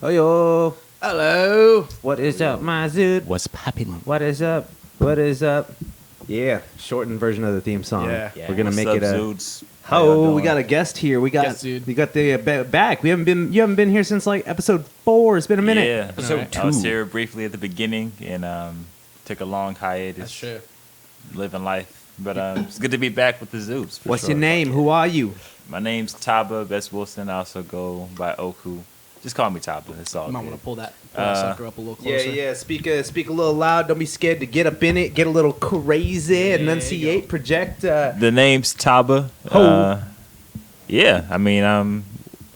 Oh yo. Hello. What is up, my Zude? What's poppin'? What is up? What is up? Yeah, shortened version of the theme song. Yeah. We're gonna make it a. Zudes? How y'all Oh, we doing? got a guest here. We got Guest dude. we got the back. You haven't been here since like episode 4. It's been a minute. Yeah, Episode I was here briefly at the beginning and took a long hiatus. That's true. Living life. But it's good to be back with the Zudes. What's your name? Who are you? My name's Taba Best Wilson. I also go by Oku. Just call me Taba. That's all. You might good. want to pull that sucker up a little closer. Yeah. Speak a little loud. Don't be scared to get up in it. Get a little crazy. Enunciate. Project. The name's Taba. Yeah, I mean, I'm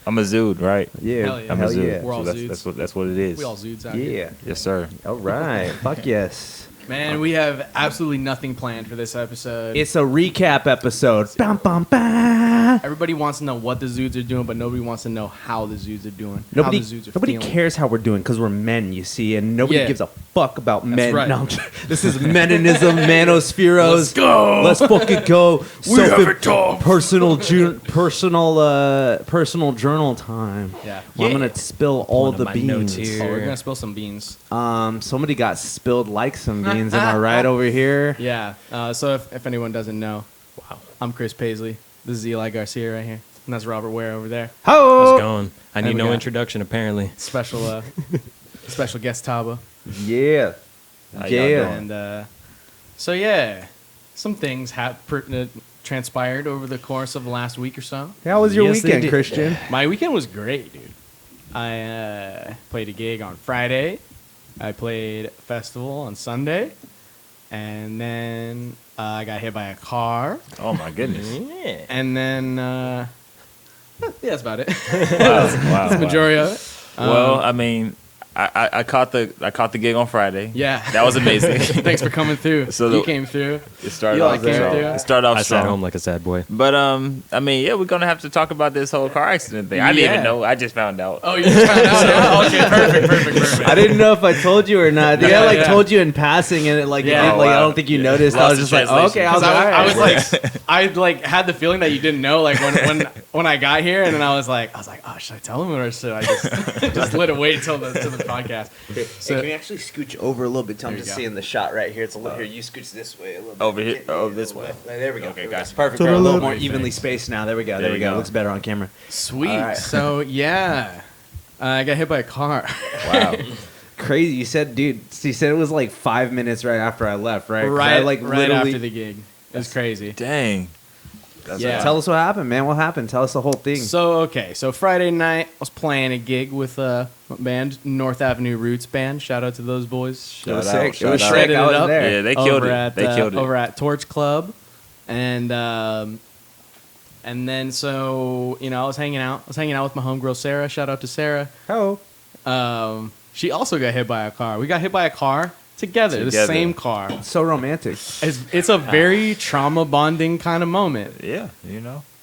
a Zude, right? Yeah. Hell yeah. I'm Hell a Zude. yeah. We're all So Zudes. that's what it is. We all Zudes out here. Yeah. Yes, sir. All right. Fuck yes. Man, we have absolutely nothing planned for this episode. It's a recap episode. Bam, bam, bam. Everybody wants to know what the Zudes are doing, but nobody wants to know how the Zudes are doing. Nobody, how the Zudes are nobody feeling. cares how we're doing because we're men, you see, and nobody Yeah. gives a fuck about men. right. No, I'm kidding. This is Meninism, Manospheros. Let's go. Let's fucking go. We have it tough. Personal journal time. Yeah. Well, I'm gonna spill all One of the my beans. notes here. Oh, we're gonna spill some beans. Somebody got spilled like some beans. Am I right over here? Yeah. So if anyone doesn't know, Wow. I'm Chris Paisley. This is Eli Garcia right here, and that's Robert Ware over there. How's Ho! it going? I There need we no go. introduction, apparently. Special special guest Taba. Yeah. How y'all Yeah. doing? And so yeah, some things have transpired over the course of the last week or so. How was your Yes, they weekend, did. Christian? My weekend was great, dude. I played a gig on Friday. I played a festival on Sunday, and then I got hit by a car, Oh my goodness. Yeah. and then yeah, that's about it. Wow. That's the majority of it. Well, I mean, I caught the gig on Friday. Yeah. That was amazing. Thanks for coming through. So you the- came through. It started You off like came strong. through? It started off I sat strong. home like a sad boy. But I mean, yeah, we're gonna have to talk about this whole car accident thing. I didn't Yeah. even know. I just found out. Oh, you just found out now? Okay, perfect. I didn't know if I told you or not. I think Yeah, I like yeah. told you in passing, and it like, Yeah. it did, Oh, like I wow. don't think you Yeah. noticed. I Lost was in just like, translation. okay, I was, I was alright. like, I like had the feeling that you didn't know, like when I got here, and then I was like, oh, should I tell him or should I just just let it wait until the podcast? So- can you actually scooch over a little bit? I'm There you just go. seeing the shot right here. It's a little here. You scooch this way a little bit. Over here? Yeah, Oh, yeah, this a little way. bit. There we go. Okay, There we go. gotcha. Perfect. To A the little left. more evenly spaced now. There we go. There we go. go. Looks better on camera. Sweet. All right. So yeah, I got hit by a car. Wow. Crazy. You said it was like 5 minutes right after I left, right? 'Cause I, right, like right literally. after the gig. It was crazy. Dang. That's Yeah. wild. Tell us what happened, man. What happened? Tell us the whole thing. So Friday night, I was playing a gig with a band, North Avenue Roots Band. Shout out to those boys. It was Shout out, sick. It was shout out. sick. Shredded I it was up. there. Yeah, they killed it. They killed it. Over at Torch Club, and then so I was hanging out. with my homegirl Sarah. Shout out to Sarah. Oh, She also got hit by a car. We got hit by a car together. The Together. same car. so romantic. It's a very trauma bonding kind of moment, Yeah,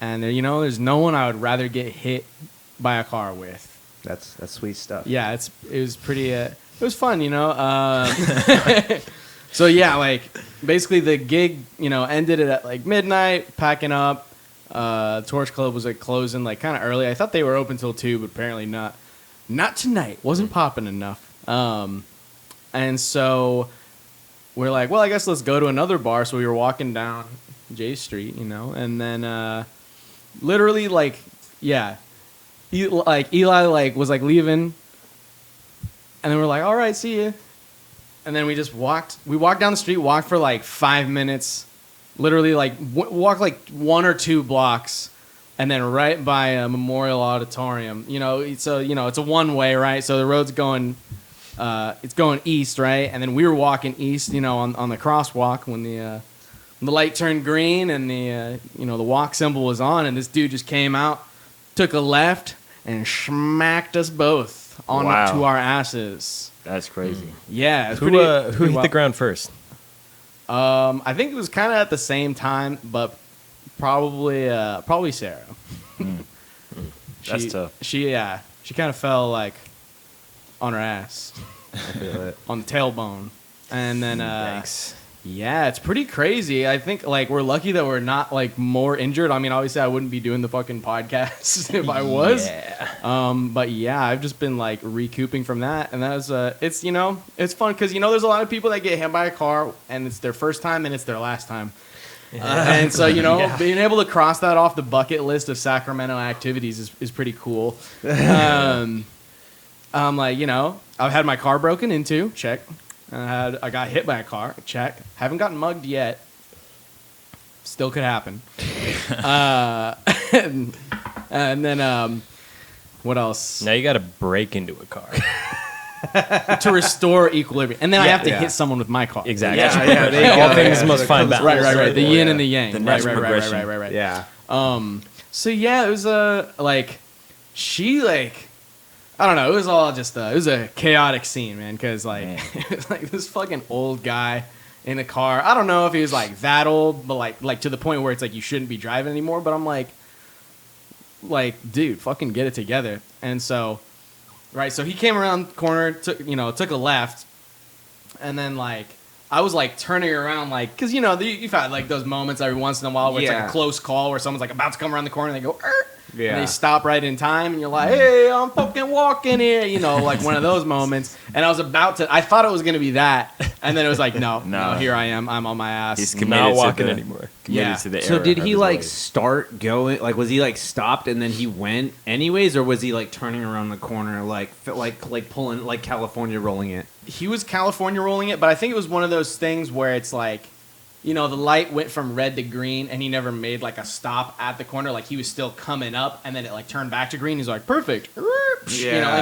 and there's no one I would rather get hit by a car with. That's sweet stuff. Yeah, it was pretty. It was fun, So yeah, like basically the gig, ended at like midnight. Packing up. Torch Club was like closing like kind of early. I thought they were open till 2, but apparently not. Not tonight. Wasn't popping enough. And so we're like, well, I guess let's go to another bar. So we were walking down J Street, and then literally like, yeah, Eli like was like leaving, and then we're like, all right, see ya. And then we walked down the street, walked for like 5 minutes, literally like walked like 1 or 2 blocks, and then right by a Memorial Auditorium. It's a one way, right? So the road's going, it's going east, right? And then we were walking east, on the crosswalk when the light turned green and the walk symbol was on, and this dude just came out, took a left, and smacked us both on Wow. to our asses. That's crazy. Yeah, it's Who pretty. who pretty hit the wild. ground first? I think it was kind of at the same time, but probably Sarah. That's tough. She kind of fell like on her ass, I feel it. on the tailbone, and then Thanks. Yeah, it's pretty crazy. I think like we're lucky that we're not like more injured. I mean, obviously I wouldn't be doing the fucking podcast if I was. Yeah. But yeah, I've just been like recouping from that, and that was it's it's fun because there's a lot of people that get hit by a car and it's their first time and it's their last time. And so being able to cross that off the bucket list of Sacramento activities is pretty cool. Like I've had my car broken into, check. I got hit by a car, check. Haven't gotten mugged yet. Still could happen. And then what else? Now you got to break into a car. To restore equilibrium, and then I have to hit someone with my car. Exactly. Yeah. All things must find balance. Right. The yin and the yang. The Right. natural progression. Yeah. So yeah, it was she like, I don't know, it was all just it was a chaotic scene, man, because like it was like this fucking old guy in a car. I don't know if he was like that old, but like to the point where it's like you shouldn't be driving anymore. But I'm like, dude, fucking get it together. And so. Right, so he came around the corner, took a left, and then like I was like turning around, like because you've had like those moments every once in a while where it's like a close call where someone's like about to come around the corner and they go, and they stop right in time, and you're like, hey, I'm fucking walking here, like one of those moments. And I thought it was gonna be that, and then it was like, no, here I am, I'm on my ass. He's Not walking anymore. Committed to the So era did of he his like life. start going? Like, was he like stopped and then he went anyways, or was he like turning around the corner, like pulling, like California rolling it? He was California rolling it, but I think it was one of those things where it's like, the light went from red to green, and he never made like a stop at the corner. Like he was still coming up, and then it like turned back to green. He's like, perfect. And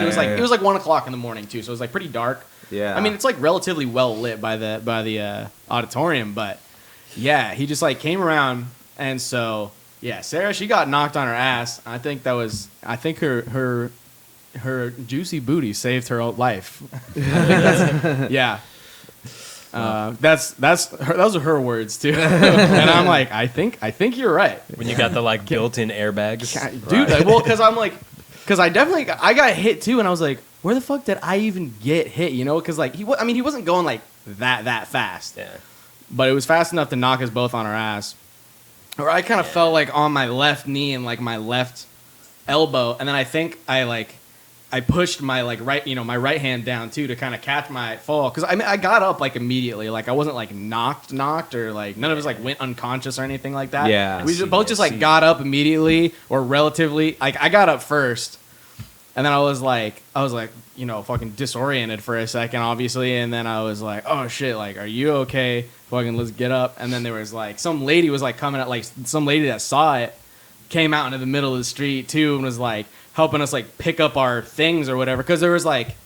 it was like it was like 1 o'clock in the morning too, so it was like pretty dark. Yeah. I mean, it's like relatively well lit by the auditorium, but yeah, he just like came around, and so yeah, Sarah, she got knocked on her ass. I think her juicy booty saved her life. Yeah. Those are her words too, and I'm like, I think you're right, When you got the like built-in airbags. dude. Well, because I got hit too, and I was like, where the fuck did I even get hit? Because like he wasn't going like that fast, Yeah. but it was fast enough to knock us both on our ass. Or I kind of fell like on my left knee and like my left elbow, and then I think I pushed my like right, my right hand down too to kind of catch my fall, because I got up like immediately, like I wasn't like knocked or like none of us like went unconscious or anything like that. Yeah, we both just like got up immediately, or relatively. Like I got up first, and then I was like fucking disoriented for a second, obviously, and then I was like, oh shit, like are you okay? Fucking let's get up. And then there was like some lady was like coming out, like some lady that saw it came out into the middle of the street too and was like helping us like pick up our things or whatever, because there was like,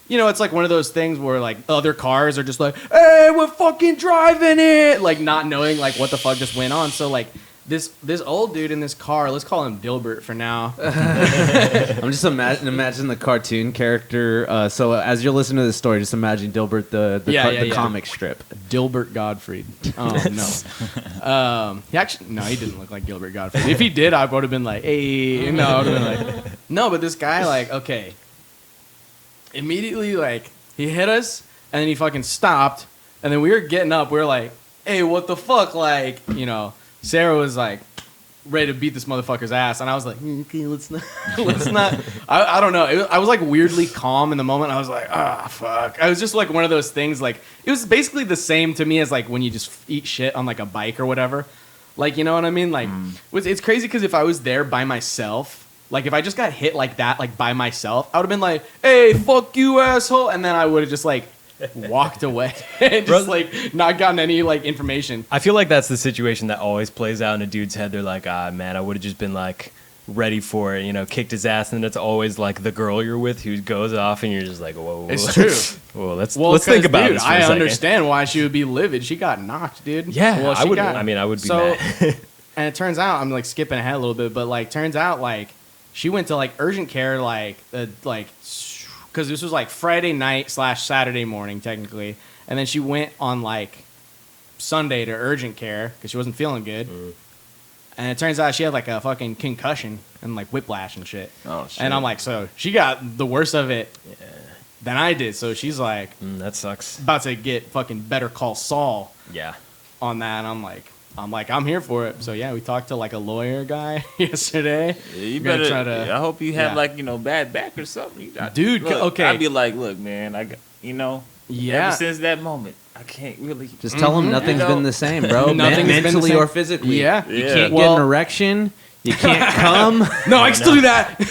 it's like one of those things where like other cars are just like, hey, we're fucking driving it, like not knowing like what the fuck just went on. So like this old dude in this car, let's call him Dilbert for now. I'm just imagine the cartoon character. So as you're listening to this story, just imagine Dilbert the comic strip. Dilbert Gottfried. Oh no. He didn't look like Gilbert Gottfried. If he did, I would have been like, hey, no, I would have been like, no. But this guy, like, okay, immediately like he hit us, and then he fucking stopped, and then we were getting up. We were like, hey, what the fuck, like, Sarah was like ready to beat this motherfucker's ass, and I was like, okay, let's not. I don't know. I was like weirdly calm in the moment. I was like, fuck. I was just like one of those things. Like it was basically the same to me as like when you just eat shit on like a bike or whatever. Like, you know what I mean? Like it's crazy because if I was there by myself, like if I just got hit like that, like by myself, I would have been like, hey, fuck you, asshole, and then I would have just like walked away and just like not gotten any like information. I feel like that's the situation that always plays out in a dude's head. They're like, man, I would have just been like ready for it, kicked his ass, and it's always like the girl you're with who goes off, and you're just like, whoa. It's true. Well, let's think about dude, this for a I second. understand why she would be livid. She got knocked, dude. Yeah, well, I would be mad. And it turns out, I'm like skipping ahead a little bit, but like turns out like she went to like urgent care because this was like Friday night / Saturday morning technically, and then she went on like Sunday to urgent care because she wasn't feeling good. And it turns out she had like a fucking concussion and like whiplash and shit. Oh shit. And I'm like, so she got the worst of it than I did. So she's like, that sucks. about to get fucking Better Call Saul. Yeah. on that. And I'm here for it. So yeah, we talked to like a lawyer guy yesterday. Yeah, you We're gonna better. try to- I hope you have yeah. bad back or something. Dude, look, okay. I'd be like, look, man, I got, Yeah. ever since that moment, I can't really. Just tell him nothing's been the same, bro. Nothing's been the mentally same. or physically. Yeah. You Yeah. can't Well- get an erection. You can't come. No, I can still do that. You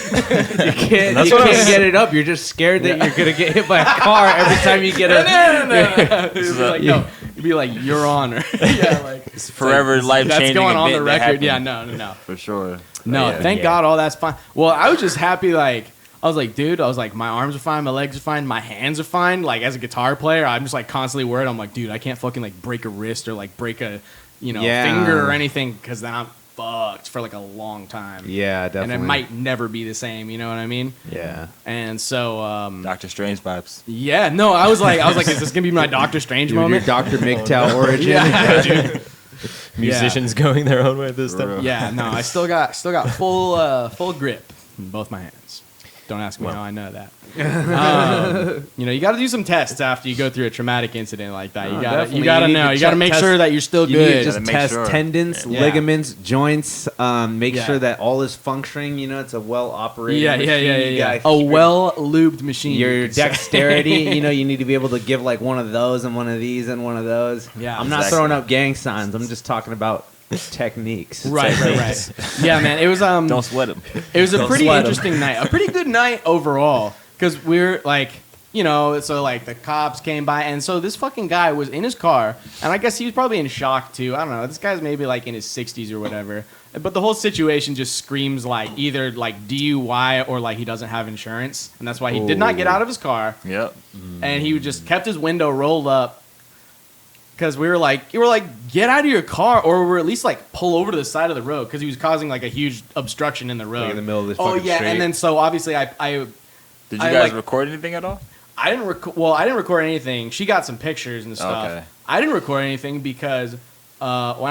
can't That's what I was- get it up. You're just scared that you're gonna get hit by a car every time you get a. No. You'd be like, no. You'd be like, Your Honor. Yeah, like It's forever life that's changing. going on the record. Yeah, no. for sure. No, Yeah. thank God all that's fine. Well, I was just happy, like, I was like, dude, my arms are fine, my legs are fine, my hands are fine. Like, as a guitar player, I'm just, like, constantly worried. I'm like, dude, I can't fucking, like, break a wrist or, like, break a, Yeah. finger or anything because then I'm fucked for, like, a long time. Yeah, definitely. And it might never be the same, you know what I mean? Yeah. And so, Doctor Strange vibes. yeah, no, I was like, is this going to be my Doctor Strange Dude, your moment? Dr. MGTOW origin. Yeah, dude. Musicians going their own way this For time. real. Yeah, no, I still got full grip in both my hands. Don't ask me how I know that. You got to do some tests after you go through a traumatic incident like that. Oh, You definitely. got to You need know. to You got to check- make test- sure that you're still You need to good. just Gotta make test sure. tendons, Yeah. ligaments, joints. Make Yeah. sure that all is functioning. It's a well operated. Yeah. You A well lubed machine. Your you could say. dexterity, you need to be able to give like one of those and one of these and one of those. Yeah, I'm not exactly. throwing up gang signs. I'm just talking about techniques. Right. Yeah, man. It was Don't sweat them. It was a Don't pretty sweat 'em. interesting night. A pretty good night overall. Because we're like, so like the cops came by. And so this fucking guy was in his car. And I guess he was probably in shock too. I don't know. This guy's maybe like in his 60s or whatever. But the whole situation just screams like either like DUI or like he doesn't have insurance. And that's why he did not get out of his car. Yep. And he just kept his window rolled up. Because we were like, get out of your car, or at least like pull over to the side of the road, because he was causing like a huge obstruction in the road. Like in the middle of this Oh fucking yeah, street. and then so obviously Did you I, guys like- record anything at all? I didn't record anything. She got some pictures and stuff. Okay. I didn't record anything because when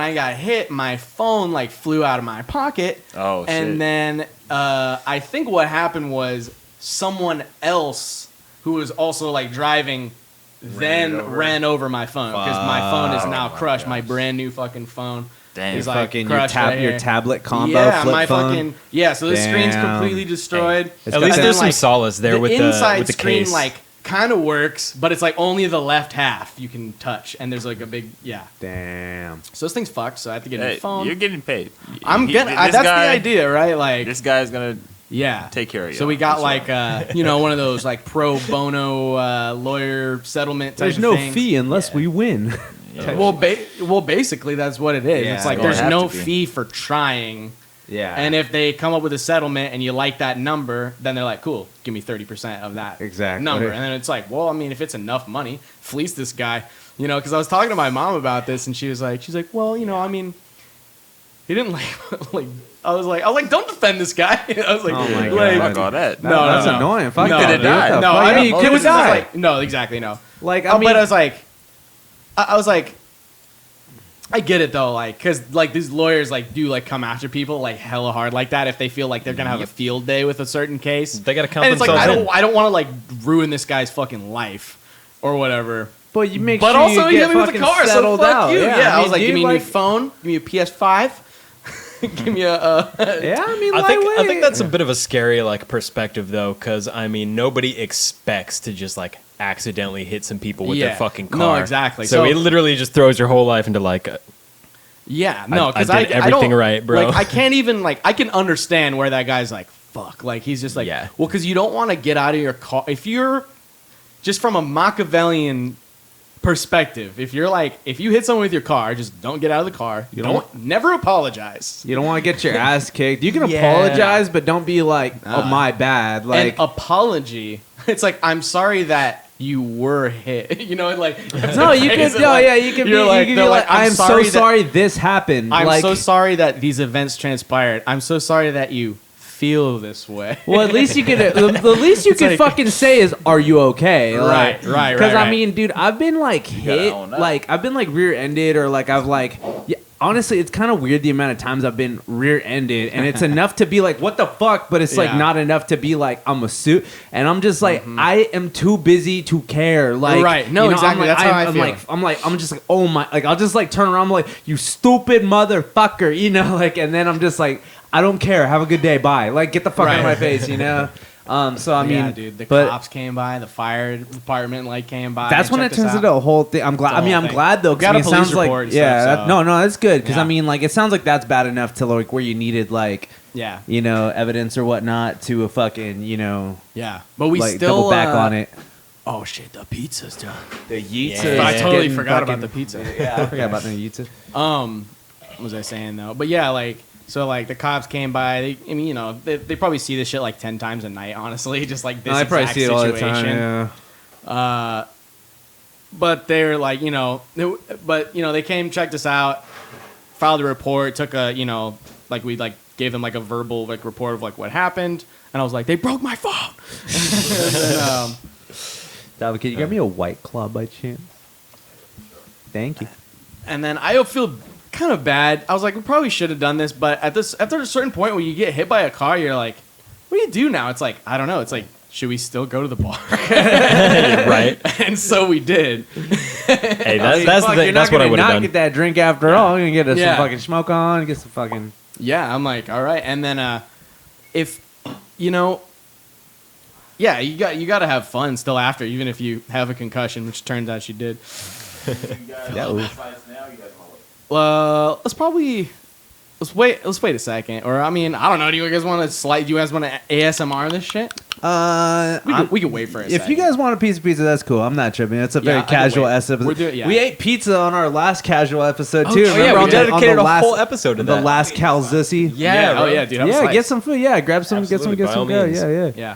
I got hit, my phone like flew out of my pocket. Oh, and shit. then I think what happened was someone else who was also like driving ran over my phone, because my phone is now Oh my crushed. My gosh. brand new fucking phone. Damn. is like Fucking your, crushed right your here. tablet combo Yeah, flip my phone. fucking so the screen's Damn. completely destroyed. It's At got least that- there's some like, solace there with inside the screen case. like kind of works, but it's like only the left half you can touch, and there's like a big Damn. So this thing's fucked. So I have to get a new Hey, phone. you're getting paid. I'm getting. This That's guy- the idea, right? Like This guy's gonna yeah, take care of you. So we got like one of those like pro bono lawyer settlement type There's of no things. fee unless we win. Well, basically that's what it is. Yeah, it's like well, there's have no to be. fee for trying. Yeah. And if they come up with a settlement and you like that number, then they're like, cool, give me 30% of that Exactly. number. And then it's like, well, I mean, if it's enough money, fleece this guy. Because I was talking to my mom about this, and she's like, well, I mean, he didn't like I was like, don't defend this guy. I was like, Oh my like, God. Fuck all that. No, that's no. annoying. Fuck No, that, could've dude. What died. the no, fuck? I mean, you it could was have just died. like, no, exactly, no. Like, But I was like, I was like, I get it though, like, because like these lawyers like do like come after people like hella hard like that if they feel like they're gonna have a field day with a certain case. They gotta count And it's like themselves I don't want to like ruin this guy's fucking life or whatever. but you make But sure also you you get hit me with the fucking car, so settled fuck out. you. Yeah, I was mean, like, dude, give me a new phone, give me a PS5, give me a. Yeah, I mean, I think lightweight. that's a bit of a scary like perspective though, because I mean nobody expects to just like accidentally hit some people with Yeah. their fucking No, car. exactly. So So- it literally just throws your whole life into like Yeah, no, I because did everything don't, right, bro. Like, I can't even like I can understand where that guy's like, fuck, like he's just like, Yeah. well, because you don't want to get out of your car if you're just from a Machiavellian perspective. If you hit someone with your car, just don't get out of the car. You Never apologize. You don't want to get your ass kicked. You can Yeah. apologize, but don't be like, "Oh, my bad." Like, An apology, it's like I'm sorry that you were hit. Like no, you can. Is it No, like- yeah, you can be. you're You like- can be they're like, like, I'm "I'm so sorry that- sorry this happened." I'm like, so sorry that these events transpired. I'm so sorry that you feel this way. well, at least you could. The least you can like- fucking say is, "Are you okay?" Right, right, Because right. I mean, dude, I've been like gotta hit, own up. like I've been like rear-ended, or like I've like, yeah, honestly, it's kind of weird the amount of times I've been rear-ended, and it's enough to be like, what the fuck? But it's like not enough to be like, I'm a suit. And I'm just like, I am too busy to care. Like, right. No, you know, exactly. Like, That's how I feel. I'm just like, oh my, like, I'll just like turn around, I'm like, you stupid motherfucker, you know, like, and then I'm just like, I don't care. Have a good day. Bye. Like, get the fuck out of my face, you know? So I mean, dude, the but cops came by, the fire department like came by. that's when it turns into a whole thing. I'm glad. I mean, I'm glad though. Got a it police sounds like report and yeah. stuff, so- No, that's good because I Yeah. mean, like, it sounds like that's bad enough to like where you needed like Yeah, you know evidence or whatnot to a fucking you know yeah. But we like still double back on it. Oh shit, the pizza's done. The yeets. Yeah. I totally forgot about the pizza. Yeah, I forgot about the yeets. What was I saying though? But yeah, like so, like the cops came by. I mean, you know, they probably see this shit like 10 times a night. Honestly, just like this I probably exact see it all the situation. time. Yeah. But they're like, you know, they came, checked us out, filed a report, took a, you know, like we like gave them like a verbal like report of like what happened, and I was like, they broke my phone. And, David, can you get me a White Claw by chance? Thank you. and then I feel kind of bad. I was like, we probably should have done this, but after a certain point when you get hit by a car, you're like, what do you do now? It's like, I don't know. It's like, should we still go to the bar? Right. And so we did. Hey, I mean, that's fuck, the thing. you're That's not what I gonna would have not done. get that drink after all. You're gonna get Yeah. some fucking smoke on, get some fucking. Yeah, I'm like, all right. And then if you know, yeah, you got to have fun still after, even if you have a concussion, which turns out you did. Yeah. Let's wait a second. Or I mean, I don't know. Do you guys want to slide? Do you guys want to ASMR this shit? We can wait for a If second. you guys want a piece of pizza, that's cool. I'm not tripping. It's a very I can casual wait. episode. We're doing- yeah. We ate pizza on our last casual episode Oh, too. oh, yeah, Remember we on the- on dedicated the a last, whole episode to the that. last Calzussy. yeah, oh bro. yeah, dude. I was Yeah, like, get some food. Yeah, grab some. Absolutely, Get by some. all Go. means. Yeah. yeah.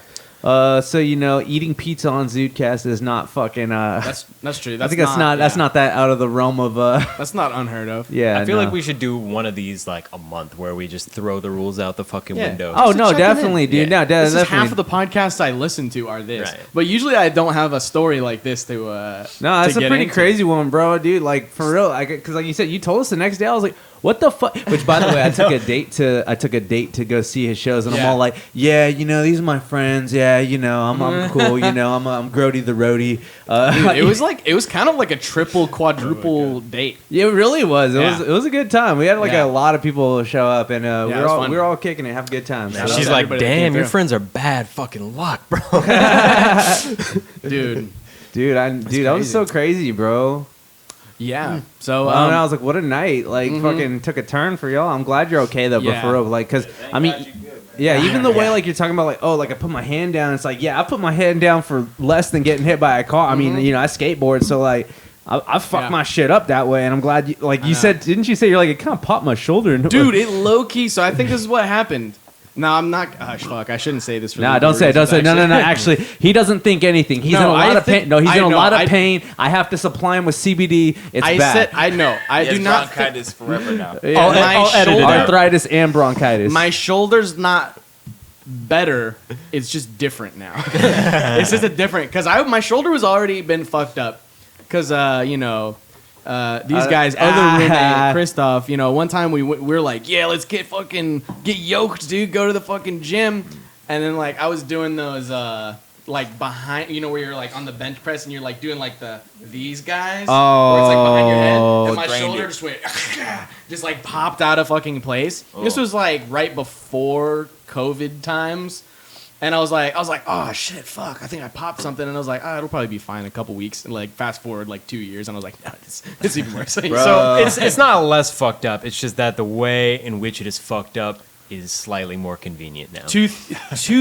So you know, eating pizza on Zudecast is not fucking. That's true. I think that's not that out of the realm of. That's not unheard of. Yeah. I feel no. like we should do one of these like a month where we just throw the rules out the fucking Yeah. window. Oh So no, check 'em in. definitely, dude. Yeah. No, This is definitely. half of the podcasts I listen to are this, Right. but usually I don't have a story like this to. No, that's to a get pretty into. crazy one, bro, dude. Like for real, because like you said, you told us the next day. I was like, "What the fuck?" Which, by the way, I took a date to go see his shows, and I'm Yeah. all like, "Yeah, you know, these are my friends. Yeah, you know, I'm cool. You know, I'm Grody the roadie." Dude, it was kind of like a triple, quadruple date. Yeah, it really was. Yeah. It was a good time. We had like Yeah. a lot of people show up, and it we was fun. were all kicking it, have a good time. So. Yeah, She's so like, everybody that came damn, your through. friends are bad fucking luck, bro. Dude. dude, that was crazy. so crazy, bro. Yeah. So I was like, what a night! Like, fucking took a turn for y'all. I'm glad you're okay though, but Yeah. for real, like, cause I mean, yeah, even the way like you're talking about, like, oh, like I put my hand down. It's like, yeah, I put my hand down for less than getting hit by a car. I mean, you know, I skateboard, so like, I fucked Yeah. my shit up that way, and I'm glad. You know. said, didn't you say you're like it kind of popped my shoulder? And dude, it low key. So I think this is what happened. No, I'm not. Fuck, I shouldn't say this. For Nah, legal don't say it. Don't say it. reasons, No. actually. Actually, he doesn't think anything. He's No, in a lot I of pain. think- No, he's I in a know, lot of I- pain. I have to supply him with CBD. It's I bad. said I know. I do not. bronchitis forever now. Yeah. I'll edit it shoulder- out. arthritis and bronchitis. My shoulder's not better. It's just different now. It's just a different because my shoulder was already been fucked up because you know. These guys, other roommate Christoph, you know, one time we were like, yeah, let's get yoked, dude. Go to the fucking gym, and then like I was doing those like behind, you know, where you're like on the bench press and you're like doing like these guys, where it's like behind your head, and my drained shoulder it. just went, just like popped out of fucking place. This was like right before COVID times. And I was like, oh shit, fuck! I think I popped something, and I was like, it'll probably be fine in a couple weeks. And like, fast forward like 2 years, and I was like, no, it's even worse. So it's not less fucked up. It's just that the way in which it is fucked up is slightly more convenient now. two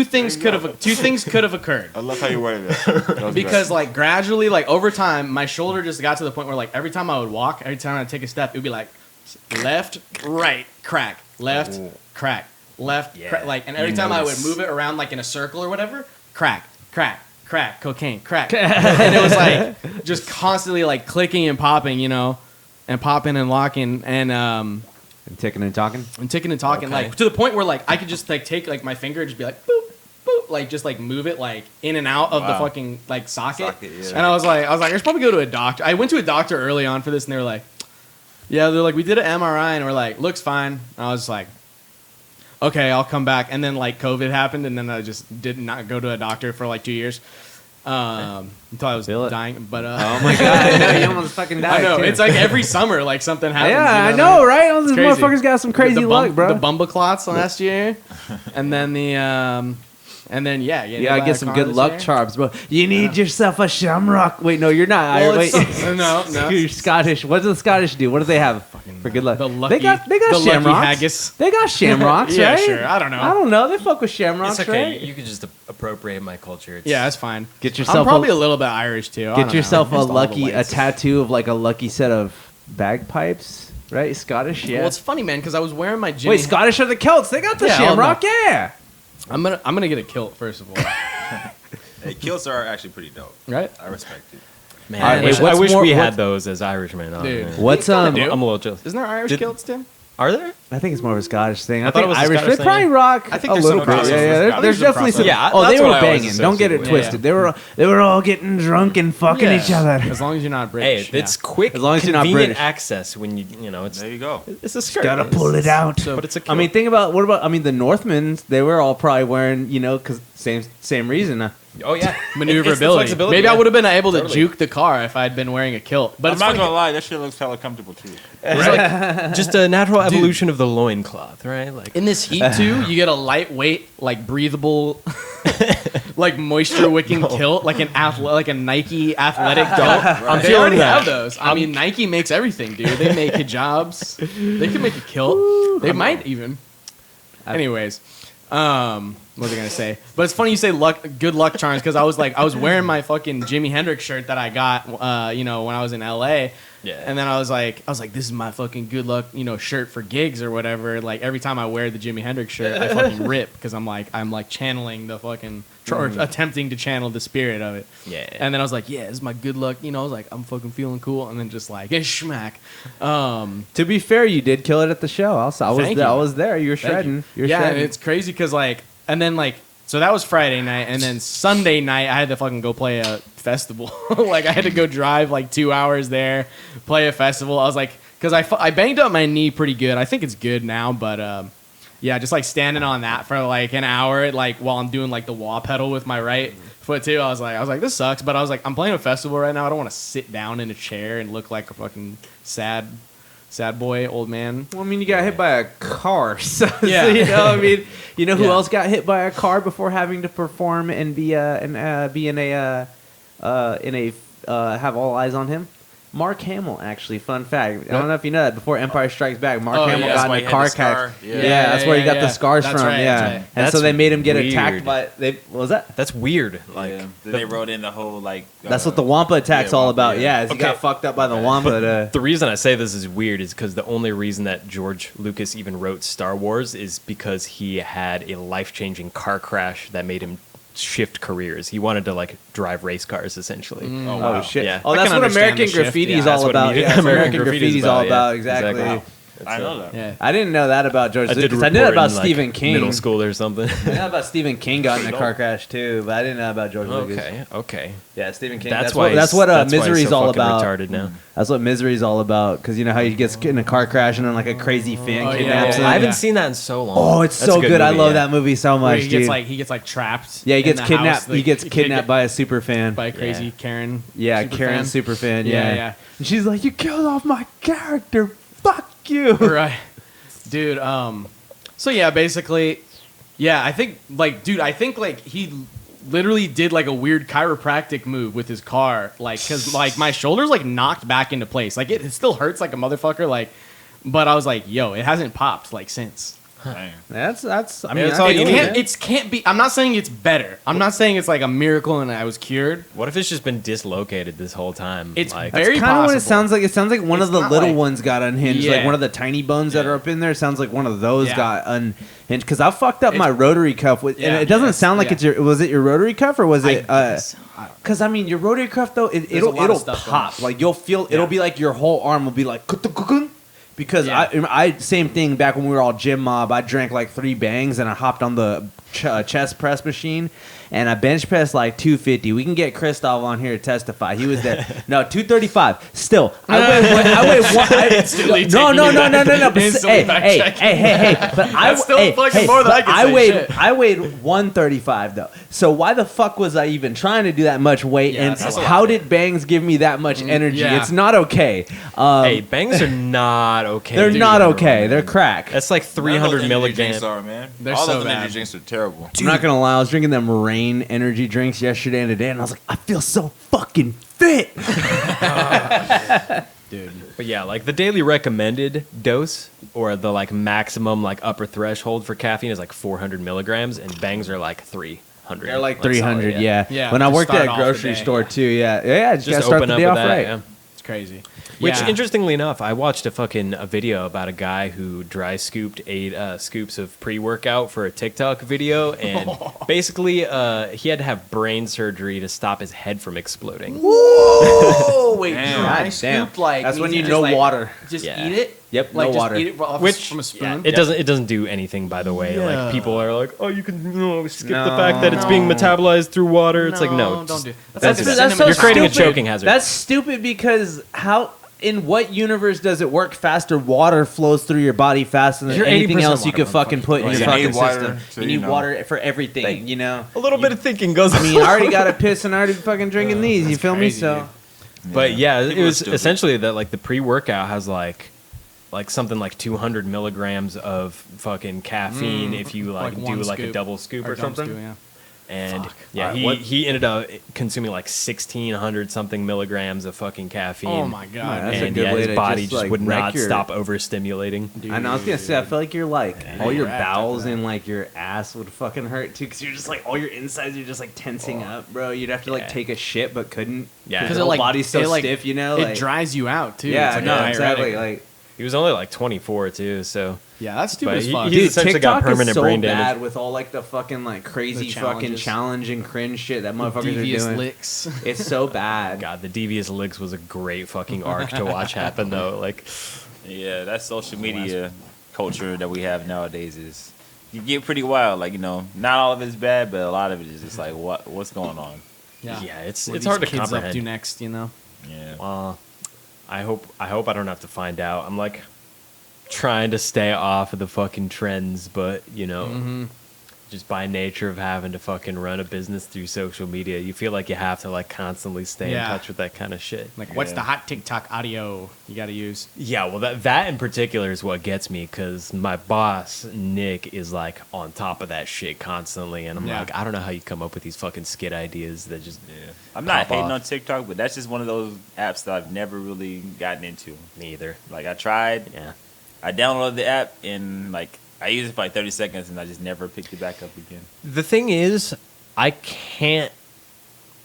things could have occurred I love how you worded it. That was because great. like gradually, like over time, my shoulder just got to the point where like every time I would walk, every time I'd take a step, it would be like left, right, crack, left, crack. Left, Yeah, like, and every you time I would notice. move it around like in a circle or whatever, crack, cocaine, crack, and it was like just constantly like clicking and popping, you know, and popping and locking and ticking and talking. ticking and talking, Okay. like to the point where like I could just like take like my finger and just be like boop, boop, like just like move it like in and out of the Wow. fucking like socket. Socket, yeah. And I was like, I should probably go to a doctor. I went to a doctor early on for this, and they were like, Yeah, they're like, we did an MRI and we're like, looks fine. And I was like, okay, I'll come back. And then like COVID happened, and then I just did not go to a doctor for like 2 years until I was Feel it. dying. But Oh my god! I know you almost fucking died. I know too. it's like every summer, like something happens. Yeah, you I know, right? All these crazy. motherfuckers got some crazy luck, bro. The bumbleclots last year, and then yeah, You gotta get some good luck charms, bro. You need yourself a shamrock. Wait, no, you're not. Well, Wait, no. You're Scottish. What do the Scottish do? What do they have for good luck? The lucky, they got the lucky shamrocks. haggis. They got shamrocks, Yeah, right? sure. I don't know. I don't know. They fuck with shamrocks, It's okay. right? You can just appropriate my culture. It's, Yeah, that's fine. Get yourself I'm probably a little bit Irish too. I Get don't yourself know. a Just all the lucky, a whites. tattoo of like a lucky set of bagpipes, right? Scottish, yeah. Well, it's funny, man, because I was wearing my Jimmy. Wait, Scottish are the Celts. They got the Yeah, I'll shamrock, yeah. I'm gonna get a kilt first of all, Hey, kilts are actually pretty dope. right? I respect it. Man, All right, I wait, wish, what's I wish more- we what- had those as Irishmen. Oh, Dude. man. What's I'm a little jealous. Isn't there Irish Did- kilts, Tim? Are there? I think it's more of a Scottish thing. I thought think it was a Irish. Scottish They probably thing. rock I think a there's little some bit. crossover. Yeah, I yeah. think There's there's definitely some some. crossover. Yeah, Oh, they that's were what I always banging. Don't get it associated with. twisted. They were all getting drunk and fucking Yeah. each other. As long as you're not Hey, British. it's quick. As long as you're not convenient British. access when you know it's There you go. it's a skirt. Gotta pull it out. But it's a I mean, think about what about? I mean, the Northmen. They were all probably wearing, because same reason. oh yeah, maneuverability. It's the Maybe I yeah. would have been able to Totally. juke the car if I had been wearing a kilt. But I'm it's not funny. gonna lie, that shit looks hella comfortable too. It's like just a natural evolution of the loincloth, right? Like In this heat too, you get a lightweight, like breathable, like moisture wicking kilt, like like a Nike athletic kilt. I'm They feeling already that. have those. I mean, Nike makes everything, dude. They make hijabs. They can make a kilt. They might even. Anyways, what was I gonna say? But it's funny you say good luck charms, because I was wearing my fucking Jimi Hendrix shirt that I got, when I was in LA. Yeah. And then I was like, this is my fucking good luck, shirt for gigs or whatever. Like every time I wear the Jimi Hendrix shirt, I fucking rip, because I'm like channeling the fucking or attempting to channel the spirit of it. Yeah. And then I was like, yeah, this is my good luck. I was like, I'm fucking feeling cool. And then just like, schmack. To be fair, you did kill it at the show. I Thank you. was there. You were Thank shredding. you. You're yeah, and shredding. it's crazy because so that was Friday night, and then Sunday night I had to fucking go play a festival. Like I had to go drive like 2 hours there, play a festival. I was like, because I banged up my knee pretty good. I think it's good now, but yeah, just like standing on that for like an hour, like while I'm doing like the wah pedal with my right foot too. I was like, this sucks, but I was like, I'm playing a festival right now. I don't want to sit down in a chair and look like a fucking sad boy, old man. Well, I mean, you got hit by a car. So, Yeah. so, I mean, who Yeah. else got hit by a car before having to perform and be have all eyes on him? Mark Hamill, actually. Fun fact. I don't know if you know that. Before Empire Strikes Back, Mark Oh, Hamill yeah. got That's why in he a had car the scar. crash. Yeah. Yeah, that's where he got the scars That's from. right, yeah, that's right. and so That's they made him get weird. attacked by. What was that? That's weird. Like Yeah. Then they wrote in the whole like. That's what the Wampa attack's all Wampa, about. yeah. Yeah, is he Okay. got fucked up by the Wampa. the reason I say this is weird is because the only reason that George Lucas even wrote Star Wars is because he had a life-changing car crash that made him shift careers. He wanted to like drive race cars essentially. Oh, wow. Oh shit! Yeah. Oh, I that's can what understand American the shift, Graffiti yeah. is That's all what about. American Yeah, that's what American Graffiti's Graffiti is all about, about. yeah. Exactly. Exactly. I know that. Yeah. I didn't know that about George I did Lucas. I knew that report about in, like, Stephen King. middle school or something. I know about Stephen King got in a car crash too, but I didn't know about George Lucas. Okay. Yeah, Stephen King. That's what why Misery's he's so all fucking about. retarded now. That's what Misery's all about. Because you know how he gets in a car crash and then like a crazy fan Oh, yeah, kidnaps yeah, him. I haven't yeah. seen that in so long. Oh, it's That's so a good. I movie, love yeah. that movie so Where much, he dude. gets like trapped. Yeah, he in gets the kidnapped. house, He gets kid kidnapped by a super fan. by a crazy Karen. Yeah, super Karen fan. super fan. Yeah, Yeah, yeah. And she's like, "You killed off my character. Fuck you." Right, dude. So yeah, basically, yeah. I think like he literally did like a weird chiropractic move with his car, like because like my shoulders like knocked back into place. Like it still hurts like a motherfucker. Like, but I was like, yo, it hasn't popped like since. Dang. That's. I Yeah, mean, that's all you need. It can't be. I'm not saying it's better. I'm not saying it's like a miracle and I was cured. What if it's just been dislocated this whole time? It's like, very That's kind of what it possible. sounds like. It sounds like one It's of the not little like- ones got unhinged. Like Yeah. one of the tiny bones that Yeah. are up in there. Sounds like one of those Yeah. got unhinged. Because I fucked up my It's- rotary cuff with, and Yeah. it doesn't Yes. sound like Yeah. it's your. Was it your rotary cuff or was it? guess. Because I mean, your rotary cuff though, a it'll lot of stuff going pop. Like you'll feel. It'll be like your whole arm will be like. Because Yeah. I same thing back when we were all gym mob. I drank like 3 bangs and I hopped on the chest press machine, and I bench pressed like 250. We can get Christoph on here to testify. He was there. No, 235. Still, I weigh one. No. But hey. But That's still fucking more than I can say. Shit. I weighed 135 though. So why the fuck was I even trying to do that much weight? Yeah, and that's a how did bangs give me that much energy? yeah. It's not okay. Hey, bangs are not okay. They're dude. not okay. They're crack. That's like 300 Energy milligrams. drinks are, man. They're All so those bad. energy drinks are terrible. I'm not gonna lie, I was drinking them Rain energy drinks yesterday and today, and I was like, I feel so fucking fit. Dude. But yeah, like the daily recommended dose or the like maximum like upper threshold for caffeine is like 400 milligrams, and bangs are like 300. They're like solid, 300, yeah. Yeah, When I just worked start at a off the grocery day, store yeah. too, yeah. Just gotta Just start open the up day with off that. right. Yeah. It's crazy. Which, Yeah. interestingly enough, I watched a video about a guy who dry scooped 8 scoops of pre-workout for a TikTok video, and basically he had to have brain surgery to stop his head from exploding. Whoa, wait, Damn. dry God scoop, damn. like That's when means you know just, like, water. Just Yeah. eat it. Yep, Like no just water. eat it off Which from a spoon. It doesn't do anything, by the way. Yeah. Like people are like, oh, you can skip the No. fact that it's being metabolized through water. It's like no, don't do. that's like just- cinnamon you're creating a powder. choking hazard. That's stupid because how? In what universe does it work faster? Water flows through your body faster than You're anything 80% else you water, could fucking put in Well, your you fucking need water system. to, You you need know. water for everything, you know? a little bit of thinking goes. I mean, I already got to piss and I already fucking drinking these. You feel me? crazy, So But yeah, it People are was stupid. essentially that like the pre-workout has like something like 200 milligrams of fucking caffeine if you like do one like a scoop. double scoop or dumb something. stew, yeah. And Fuck. yeah, Alright, he ended up consuming like 1,600 something milligrams of fucking caffeine. Oh my god. That's a and good yeah, way his to body just, just like, would wreck not your- stop overstimulating. I know. I was gonna say, I feel like you're like all your wrecked after bowels that. and like your ass would fucking hurt too, because you're just like all your insides are just like tensing up, bro. You'd have to like Yeah. take a shit but couldn't. Yeah. because Because your whole body's so it, like, stiff, you know. It like, dries you out too. Yeah, It's like no, a exactly. diuretic. Like, He was only like 24 too, so yeah, that's stupid but as he- fuck. he's dude, essentially TikTok got permanent is so brain bad damage. with all like the fucking like crazy fucking challenges. challenge and cringe shit that motherfuckers Devious are doing. licks. It's so bad. God, the Devious Licks was a great fucking arc to watch happen though. Like, Yeah, that social media culture that we have nowadays is you get pretty wild. Like, you know, not all of it's bad, but a lot of it is just like what's going on. yeah, it's What are hard to these kids up comprehend. to next, you know? Yeah. I hope I don't have to find out. I'm like trying to stay off of the fucking trends, but you know, just by nature of having to fucking run a business through social media, you feel like you have to like constantly stay in Yeah. touch with that kind of shit. Like, what's Yeah. the hot TikTok audio you got to use? Yeah, well, that in particular is what gets me because my boss Nick is like on top of that shit constantly, and I'm Yeah. like, I don't know how you come up with these fucking skit ideas that just I'm not pop hating off. on TikTok, but that's just one of those apps that I've never really gotten into. Me either. Like, I tried, Yeah. I downloaded the app, and like I used it for like 30 seconds, and I just never picked it back up again. The thing is, I can't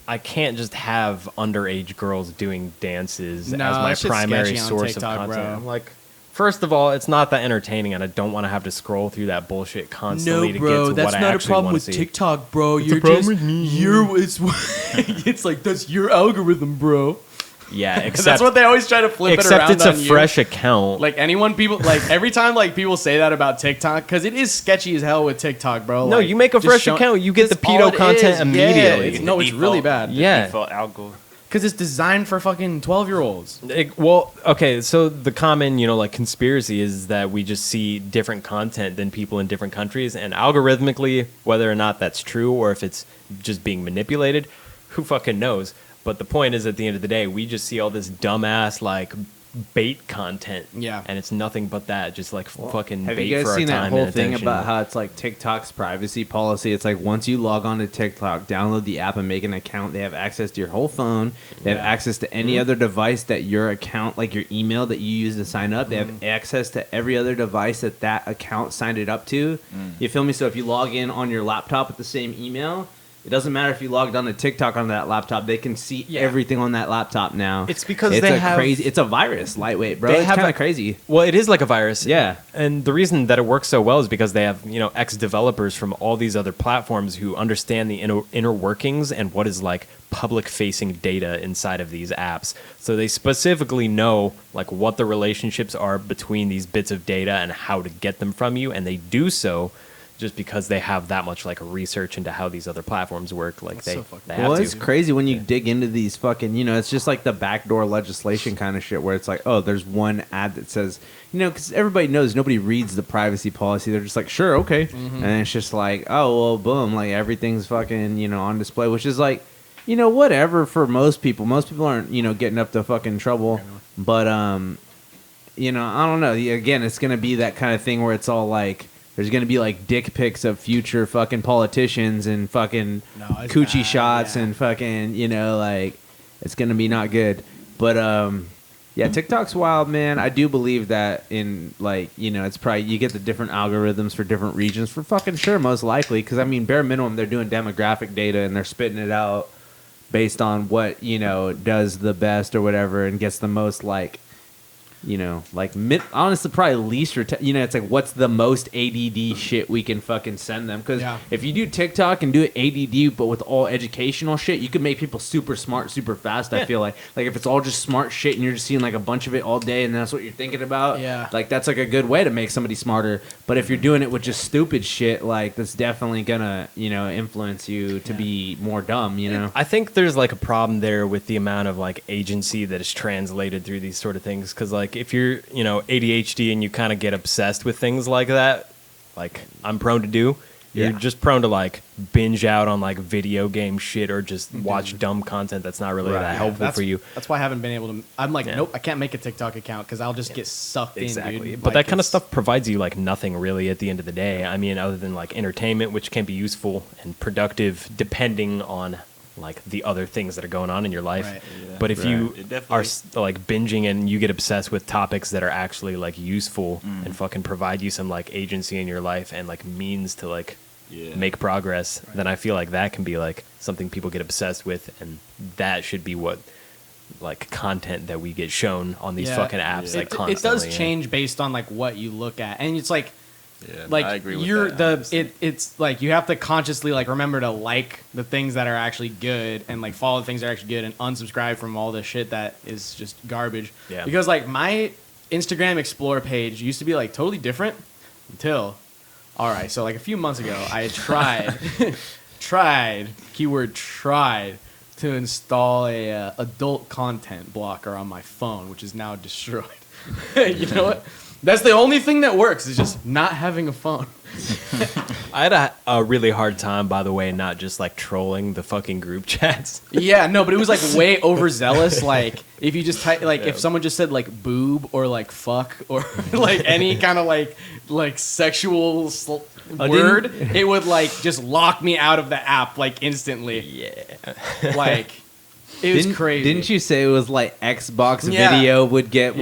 just have underage girls doing dances No, as my that shit's primary sketchy on source TikTok, of content. bro. I'm like, first of all, it's not that entertaining, and I don't want to have to scroll through that bullshit constantly to get to what I actually want to see. TikTok, bro. It's a problem with me. It's like that's your algorithm, bro. Yeah, except That's what they always try to flip it except around it's a on you. fresh account. Like people like every time like people say that about TikTok because it is sketchy as hell with TikTok, bro. No, Like, you make a just fresh show- account, you get the that's all pedo it content is. immediately. Yeah, it's The really default- bad. Yeah. Default algo. Because it's designed for fucking 12-year-olds. Well, okay, so the common, like conspiracy is that we just see different content than people in different countries, and algorithmically, whether or not that's true or if it's just being manipulated, who fucking knows? But the point is, at the end of the day, we just see all this dumbass like bait content, Yeah. and it's nothing but that, just like fucking Have bait you for guys our seen that time whole and thing attention. about how it's like TikTok's privacy policy? It's like once you log on to TikTok, download the app and make an account, they have access to your whole phone. They have access to any other device that your account, like your email that you use to sign up. They have access to every other device that account signed it up to. You feel me? So if you log in on your laptop with the same email, it doesn't matter if you logged on to TikTok on that laptop. They can see everything on that laptop now. It's because it's they a have- crazy. It's a virus, lightweight, bro. They It's have kind a- of crazy. Well, it is like a virus. Yeah. And the reason that it works so well is because they have, ex-developers from all these other platforms who understand the inner workings and what is like public-facing data inside of these apps. So they specifically know like what the relationships are between these bits of data and how to get them from you, and they do so just because they have that much like research into how these other platforms work. Like they have Well, to. it's crazy when you dig into these fucking, it's just like the backdoor legislation kind of shit where it's like, oh, there's one ad that says, because everybody knows nobody reads the privacy policy. They're just like, sure, okay. And it's just like, oh, well, boom, like everything's fucking, on display, which is like, whatever for most people. Most people aren't, getting up to fucking trouble. But, I don't know. Again, it's going to be that kind of thing where it's all like, there's going to be like dick pics of future fucking politicians and fucking coochie shots and fucking, like it's going to be not good. But yeah, TikTok's wild, man. I do believe that in like, it's probably you get the different algorithms for different regions for fucking sure, most likely. Because I mean, bare minimum, they're doing demographic data and they're spitting it out based on what, does the best or whatever and gets the most like, honestly, probably least it's like what's the most ADD shit we can fucking send them, because if you do TikTok and do it ADD but with all educational shit, you can make people super smart super fast. I feel like if it's all just smart shit and you're just seeing like a bunch of it all day and that's what you're thinking about, like that's like a good way to make somebody smarter. But if you're doing it with just stupid shit, like that's definitely gonna influence you to be more dumb. I think there's like a problem there with the amount of like agency that is translated through these sort of things, because like if you're ADHD and you kind of get obsessed with things like that, like I'm prone to do, you're just prone to like binge out on like video game shit or just watch dumb content that's not really that helpful for you. That's why I haven't been able to. I'm like, nope, I can't make a TikTok account because I'll just get sucked in, dude. But that kind of stuff provides you like nothing really at the end of the day. I mean, other than like entertainment, which can be useful and productive depending on like the other things that are going on in your life. Right. Yeah. But if you are like binging and you get obsessed with topics that are actually like useful and fucking provide you some like agency in your life and like means to like make progress, then I feel like that can be like something people get obsessed with, and that should be what like content that we get shown on these fucking apps like constantly. It does change based on like what you look at, and it's like like I agree with that, it's like you have to consciously like remember to like the things that are actually good and like follow the things that are actually good and unsubscribe from all the shit that is just garbage. Yeah. Because like my Instagram Explore page used to be like totally different until so like a few months ago I had tried to install a adult content blocker on my phone, which is now destroyed. You know what? That's the only thing that works, is just not having a phone. I had a really hard time, by the way, not just like trolling the fucking group chats. Yeah, no, but it was like way overzealous. Like if you just type, like if someone just said like boob or like fuck or like any kind of like sexual word, it would like just lock me out of the app like instantly. Yeah, like. It was crazy. Didn't you say it was like Xbox video would get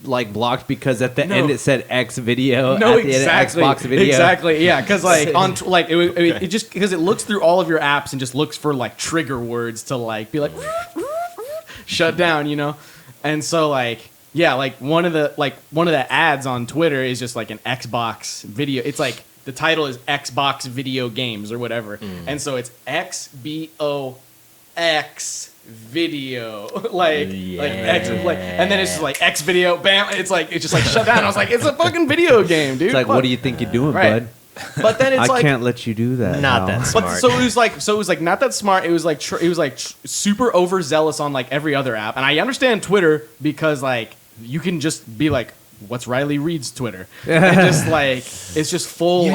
like blocked because at the end it said X video? No, at the exactly. End of Xbox video. Exactly. Yeah, because like on it just because it looks through all of your apps and just looks for like trigger words to like be like shut down, and so like like one of the ads on Twitter is just like an Xbox video. It's like the title is Xbox video games or whatever, and so it's XBOX video and then it's just like X video, bam, it's just like shut down. I was like, it's a fucking video game, dude. It's like, what do you think you're doing, bud? But then it's I can't let you do that. Not that smart. But so it was like not that smart. It was like super overzealous on like every other app. And I understand Twitter because like you can just be like, what's Riley Reed's Twitter? And just like it's just full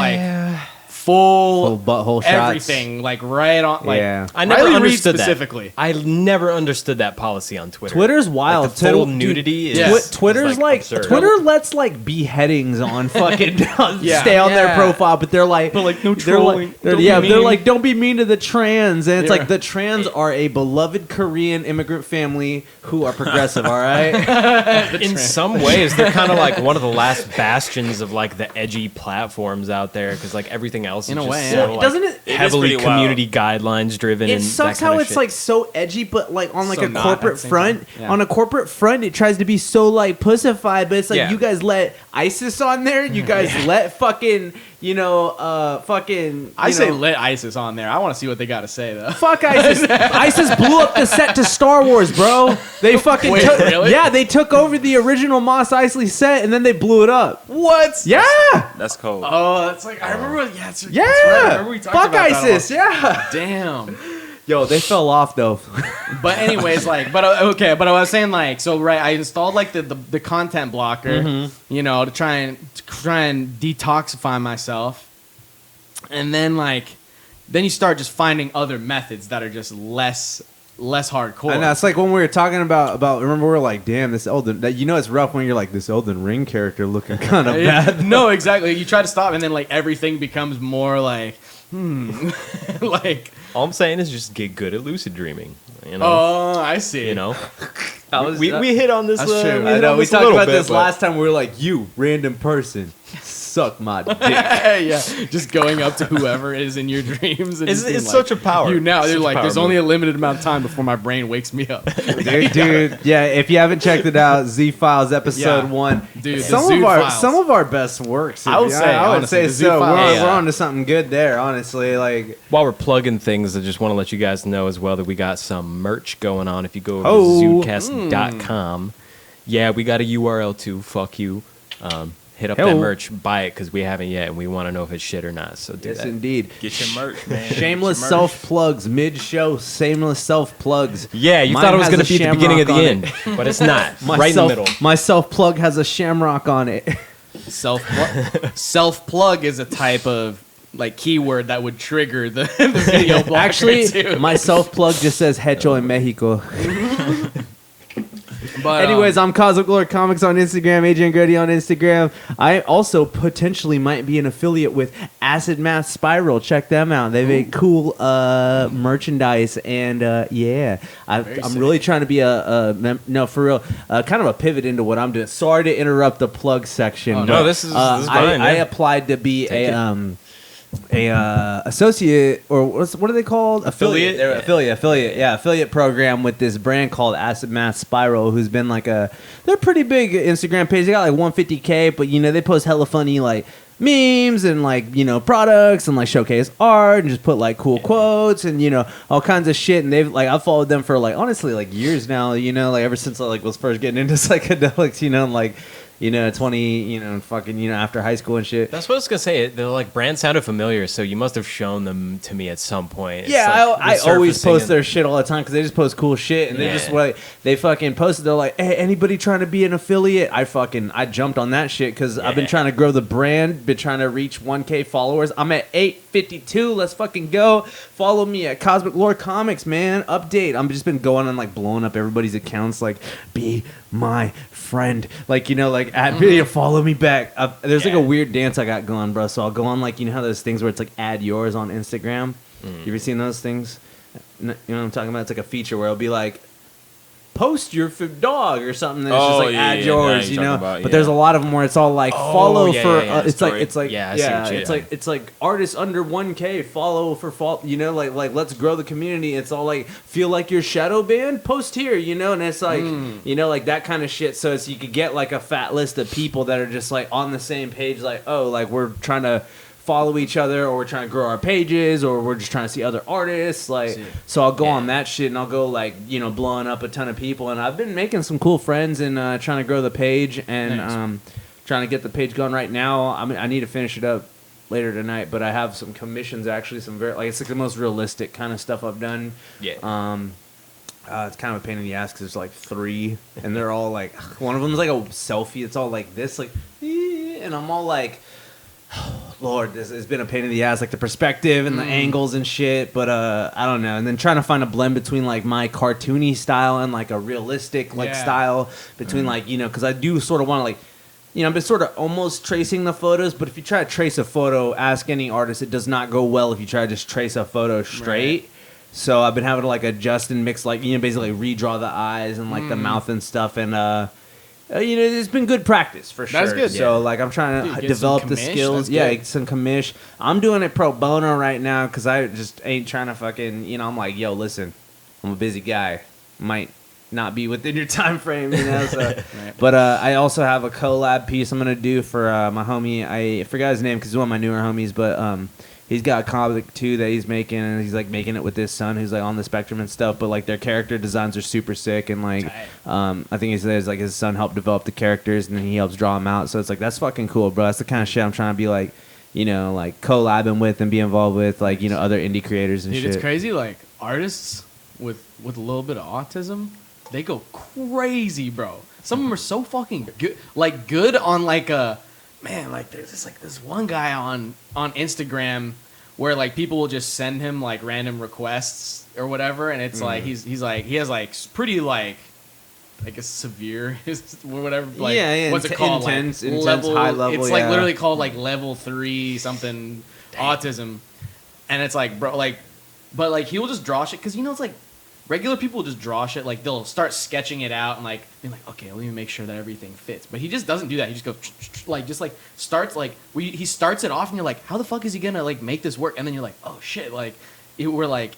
full butthole shots. Everything like right on. Like, I never Riley understood Reed specifically. I never understood that policy on Twitter. Twitter's wild. Like the full nudity is Twitter's like Twitter lets like beheadings on fucking stay on their profile, but they're like no trolling. They're like don't be mean to the trans, and it's like the trans are a beloved Korean immigrant family who are progressive. All right. In some ways, they're kind of like one of the last bastions of like the edgy platforms out there, because like everything else in is a way, so, like, doesn't it heavily community guidelines driven. It and sucks that kind how of it's shit. like so edgy, but like on like So a not corporate at the same front, time. Yeah. on a corporate front, it tries to be so like pussified, but it's like you guys let ISIS on there, you guys let fucking fucking. I say let ISIS on there. I want to see what they got to say though. Fuck ISIS. ISIS blew up the set to Star Wars, bro. They fucking Wait, took, really? yeah, they took over the original Mos Eisley set and then they blew it up. What? Yeah, That's cold. Oh, that's like I remember. Yeah, that's yeah. right. I remember we talked Fuck about that ISIS. all. Yeah. Damn. Yo, they fell off though. But anyways, like, but I was saying like, so right, I installed like the content blocker, to try and detoxify myself, and then you start just finding other methods that are just less hardcore. And that's like when we were talking about remember we were like, damn, this Elden, that it's rough when you're like this Elden Ring character looking kind of bad. No, exactly. You try to stop, and then like everything becomes more like, like. All I'm saying is just get good at lucid dreaming. Oh, I see. We hit on this. That's true. I know we a talked little about bit, this but- last time. We were like, you random person, suck my dick. Yeah, just going up to whoever is in your dreams. And It's just being such a power. You now, Such they're a like, power there's move. only a limited amount of time before my brain wakes me up. dude, yeah. If you haven't checked it out, Z Files episode Yeah. 1. Dude, the some Zude of our Files. some of our best works. I would say, I would honestly, say the so. Zude Files. We're on to something good there. Honestly, like. While we're plugging things, I just want to let you guys know as well that we got some merch going on. If you go over Oh. to Zudecast.com, yeah, we got a URL too. Fuck you. Hit up that Hello. merch, buy it because we haven't yet, and we want to know if it's shit or not. So do Yes, that. indeed. Get your merch, man. Shameless Get your merch. self plugs mid-show. Shameless self plugs. Yeah, you Mine thought it was has going to a be at the beginning of the shamrock on end, but it's not. My right self, in the middle. My self plug has a shamrock on it. Self plug is a type of like keyword that would trigger the video blocker Actually, too. my self plug just says Hecho in Mexico. But, Anyways, I'm Cosmic Lord Comics on Instagram, Adrian Grady on Instagram. I also potentially might be an affiliate with Acid Math Spiral. Check them out. They make cool merchandise, and yeah, I'm sick. really trying to be no, for real, kind of a pivot into what I'm doing. Sorry to interrupt the plug section. Oh, but, no, this is fine, I yeah. applied to be Take a associate, or what are they called? Affiliate? They're affiliate program with this brand called Acid Math Spiral, who's been like they're pretty big Instagram page. They got like 150K, but they post hella funny like memes and like products and like showcase art and just put like cool quotes and all kinds of shit. And they've like I've followed them for like honestly like years now. Like ever since I like was first getting into psychedelics. And like 20, fucking, after high school and shit. That's what I was gonna say. The like brand sounded familiar, so you must have shown them to me at some point. It's Yeah, like I always resurfacing post and- their shit all the time because they just post cool shit and they just like they fucking posted. They're like, hey, anybody trying to be an affiliate? I jumped on that shit because I've been Yeah. trying to grow the brand, been trying to reach 1K followers. I'm at 852. Let's fucking go. Follow me at Cosmic Lore Comics, man. Update. I'm just been going and like blowing up everybody's accounts. Like, be my friend. Like at me, follow me back. There's like a weird dance I got going, bro. So I'll go on like how those things where it's like add yours on Instagram. You ever seen those things? You know what I'm talking about? It's like a feature where it'll be like, post your dog or something. And it's just like add yours, you're talking about, But there's a lot of them where it's all like follow yeah, for. yeah, yeah, It's story. like Yeah, I see what you- it's like it's like artists under 1K follow for like let's grow the community. It's all like feel like your shadow band, post here, and it's like like that kind of shit. So it's you could get like a fat list of people that are just like on the same page, like like we're trying to follow each other, or we're trying to grow our pages, or we're just trying to see other artists. Like, so I'll go on that shit and I'll go like blowing up a ton of people. And I've been making some cool friends and trying to grow the page and trying to get the page going right now. I need to finish it up later tonight, but I have some commissions actually. Some very it's like the most realistic kind of stuff I've done. Yeah. It's kind of a pain in the ass because there's like 3, and they're all like one of them is like a selfie. It's all like this, like, and I'm all like. Lord, this has been a pain in the ass, like the perspective and the angles and shit. But I don't know. And then trying to find a blend between like my cartoony style and like a realistic style between like because I do sort of want to like I've been sort of almost tracing the photos. But if you try to trace a photo, ask any artist, it does not go well if you try to just trace a photo straight. Right. So I've been having to like adjust and mix like basically redraw the eyes and like the mouth and stuff and. It's been good practice for sure. That's good. So like I'm trying to develop the skills. Yeah, some commish. I'm doing it pro bono right now because I just ain't trying to fucking. I'm like, yo, listen, I'm a busy guy. Might not be within your time frame, you know. So. But I also have a collab piece I'm gonna do for my homie. I forgot his name because he's one of my newer homies, but he's got a comic too that he's making, and he's like making it with his son who's like on the spectrum and stuff. But like their character designs are super sick, and like I think he says like his son helped develop the characters, and then he helps draw them out. So it's like that's fucking cool, bro. That's the kind of shit I'm trying to be like, you know, like collabing with and be involved with, like, you know, other indie creators and Dude, shit. it's crazy. Like artists with a little bit of autism, they go crazy, bro. Some of them are so fucking good, like good on like a man. Like there's this one guy on Instagram where like people will just send him like random requests or whatever, and it's like he's like he has like pretty like I guess severe or whatever. Like, yeah, what's it called? Intense, like level, high level. It's like literally called like level 3 something autism, and it's like bro, like, but like he'll just draw shit because you know it's like regular people just draw shit. Like they'll start sketching it out and like being like, okay, let me make sure that everything fits. But he just doesn't do that. He just goes like starts like he starts it off, and you're like, how the fuck is he gonna like make this work? And then you're like, oh shit, like we're like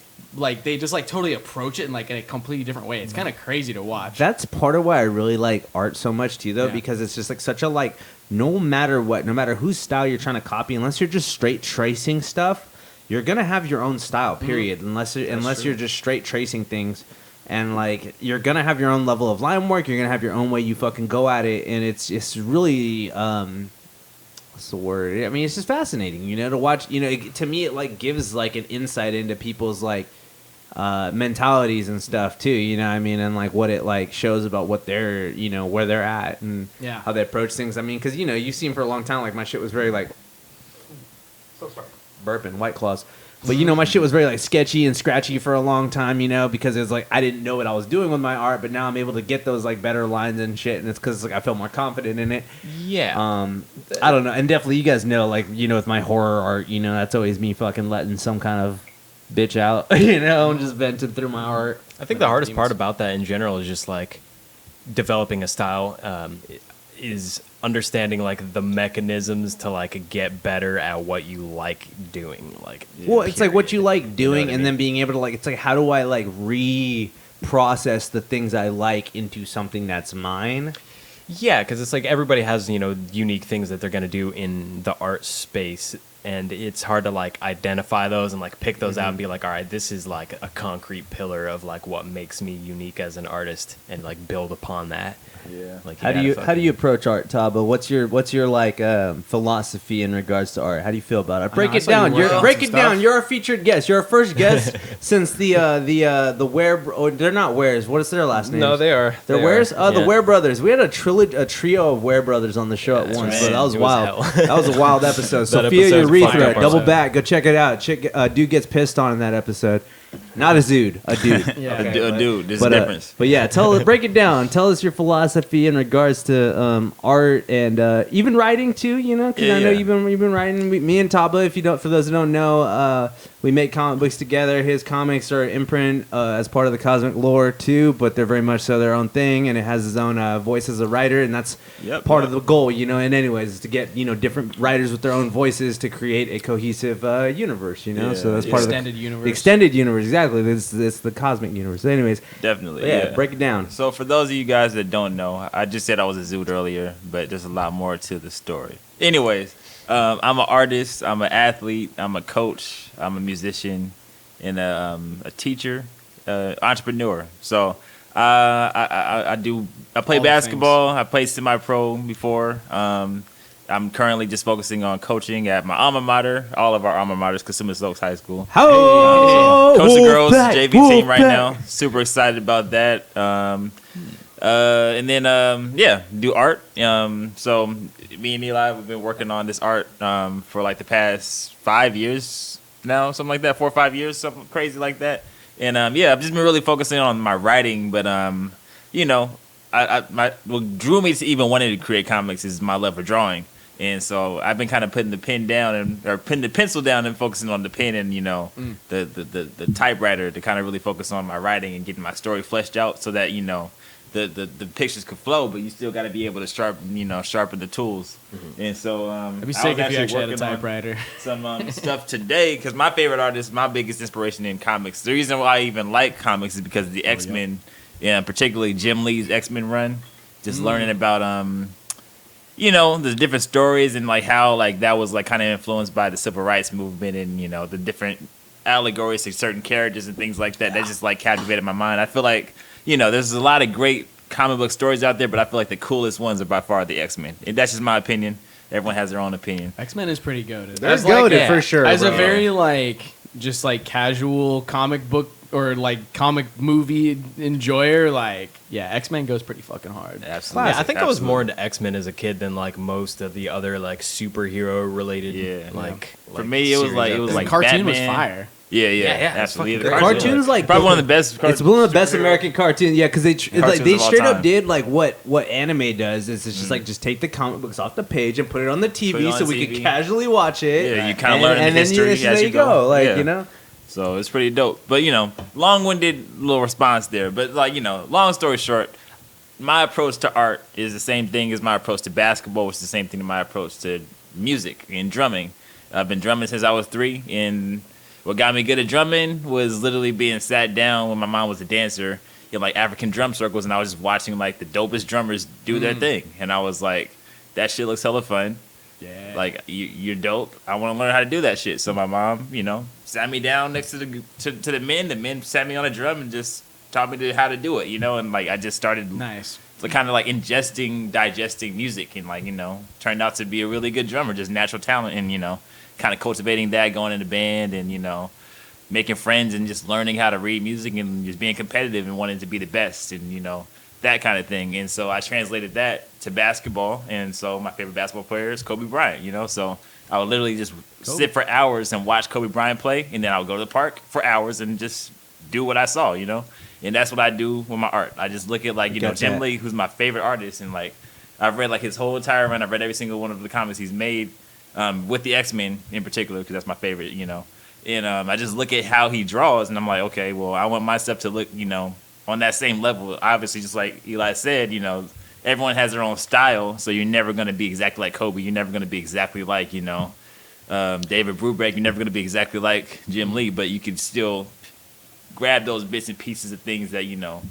they just like totally approach it in like in a completely different way. It's kind of crazy to watch. That's part of why I really like art so much too, though, because it's just like such a like no matter what, no matter whose style you're trying to copy, unless you're just straight tracing stuff, you're gonna have your own style. Period. Unless you're just straight tracing things, and like you're gonna have your own level of line work. You're gonna have your own way you fucking go at it, and it's really what's the word? I mean, it's just fascinating, you know, to watch. You know, to me, it like gives like an insight into people's like mentalities and stuff too. You know what I mean? And like what it like shows about what they're, you know, where they're at and how they approach things. I mean, because you know, you've seen for a long time like my shit was very like so sorry burping White Claws. But, you know, my shit was very, like, sketchy and scratchy for a long time, you know, because it was, like, I didn't know what I was doing with my art, but now I'm able to get those, like, better lines and shit, and it's because, like, I feel more confident in it. Yeah. I don't know. And definitely, you guys know, like, you know, with my horror art, you know, that's always me fucking letting some kind of bitch out, you know, and just venting through my art. I think the hardest part about that in general is just, like, developing a style is understanding like the mechanisms to like get better at what you like doing. Like, well, it's like what you like doing, you know what I and mean? then being able to like, it's like how do I like reprocess the things I like into something that's mine? Yeah, because it's like everybody has, you know, unique things that they're gonna do in the art space, and it's hard to like identify those and like pick those out and be like, all right, this is like a concrete pillar of like what makes me unique as an artist, and like build upon that. Yeah. Like, How do you approach art, Taba? What's your like philosophy in regards to art? How do you feel about it? Break it down. Break it down. You're a feared guest. You're our first guest since the Ware. Oh, they're not Wares. What is their last name? No, they are. They're Wares. Oh, the Ware brothers. We had a trio of Ware brothers on the show at once. right. So that was It was wild. hell. That was a wild episode. That Sophia episode's Urethra, fucked up double episode. back. Go check it out. Dude gets pissed on in that episode. Not a Zude, a dude. Yeah. A dude, there's a difference. But yeah, break it down. Tell us your philosophy in regards to art and even writing too. You know, because I know you've been writing. Me and Taba, for those who don't know, we make comic books together. His comics are imprint as part of the Cosmic Lore too, but they're very much so their own thing, and it has his own voice as a writer, and that's part of the goal. You know, and anyways, is to get different writers with their own voices to create a cohesive universe. You know, so that's part of the extended universe. Exactly. It's the cosmic universe. Anyways, Definitely. yeah, break it down. So for those of you guys that don't know, I just said I was a Zoot earlier, but there's a lot more to the story. Anyways, I'm an artist, I'm an athlete, I'm a coach, I'm a musician, and a teacher, entrepreneur. So I play All basketball. I played semi-pro before. I'm currently just focusing on coaching at my alma mater, all of our alma maters, Cosumnes Oaks High School. Coach the girls JV team right now. Super excited about that. And then do art. So me and Eli, we've been working on this art for like the past 5 years now, something like that, 4 or 5 years, something crazy like that. And I've just been really focusing on my writing, but what drew me to even wanting to create comics is my love for drawing. And so I've been kind of putting the putting the pencil down and focusing on the pen and the typewriter to kind of really focus on my writing and getting my story fleshed out so that the pictures could flow, but you still got to be able to sharpen the tools. Mm-hmm. And so It'd be sick if you actually had a typewriter. Some stuff today because my favorite artist, my biggest inspiration in comics. The reason why I even like comics is because the X-Men Yeah, particularly Jim Lee's X-Men run. Just learning about you know, the different stories and like how like that was like kind of influenced by the civil rights movement and you know the different allegories to certain characters and things like that. That just like captivated my mind. I feel like you know there's a lot of great comic book stories out there, but I feel like the coolest ones are by far the X-Men. And that's just my opinion. Everyone has their own opinion. X-Men is pretty goated. They're goated for sure. As a bro. very like just like casual comic book or like comic movie enjoyer, like X-Men goes pretty fucking hard. Absolutely. Yeah, I think I was more into X-Men as a kid than like most of the other like superhero related. Yeah. Like For me, it was like The like cartoon was Batman. fire. Yeah, yeah, it's absolutely. fucking The great. Cartoons like probably one of the best. It's one of the best superhero- American cartoons. Yeah, because they like Cartoons they of all straight up time. did like what anime does is it's just like just take the comic books off the page and put it on the Put TV it on so we TV. could casually watch it. Yeah, you kinda And- learn the and then history you, as there you go. Like Yeah. you know. So it's pretty dope. But, you know, long-winded little response there. But, like, you know, long story short, my approach to art is the same thing as my approach to basketball, which is the same thing to my approach to music and drumming. I've been drumming since I was 3, and what got me good at drumming was literally being sat down when my mom was a dancer in, like, African drum circles, and I was just watching, like, the dopest drummers do their thing. And I was like, that shit looks hella fun. Yeah. Like you're dope. I want to learn how to do that shit. So my mom, you know, sat me down next to the men. The men sat me on a drum and just taught me how to do it. You know, and like I just started Nice. kind of like digesting music, and like you know, turned out to be a really good drummer. Just natural talent, and you know, kind of cultivating that, going in the band, and you know, making friends and just learning how to read music and just being competitive and wanting to be the best, and you know. That kind of thing. And so I translated that to basketball. And so my favorite basketball player is Kobe Bryant, you know? So I would literally just sit for hours and watch Kobe Bryant play. And then I would go to the park for hours and just do what I saw, you know? And that's what I do with my art. I just look at, like, you know, Jim Lee, who's my favorite artist. And, like, I've read, like, his whole entire run. I've read every single one of the comics he's made with the X-Men in particular because that's my favorite, you know? And I just look at how he draws. And I'm like, okay, well, I want my stuff to look, you know, on that same level. Obviously, just like Eli said, you know, everyone has their own style, so you're never going to be exactly like Kobe. You're never going to be exactly like, you know, David Brubeck. You're never going to be exactly like Jim Lee, but you can still grab those bits and pieces of things that, you know,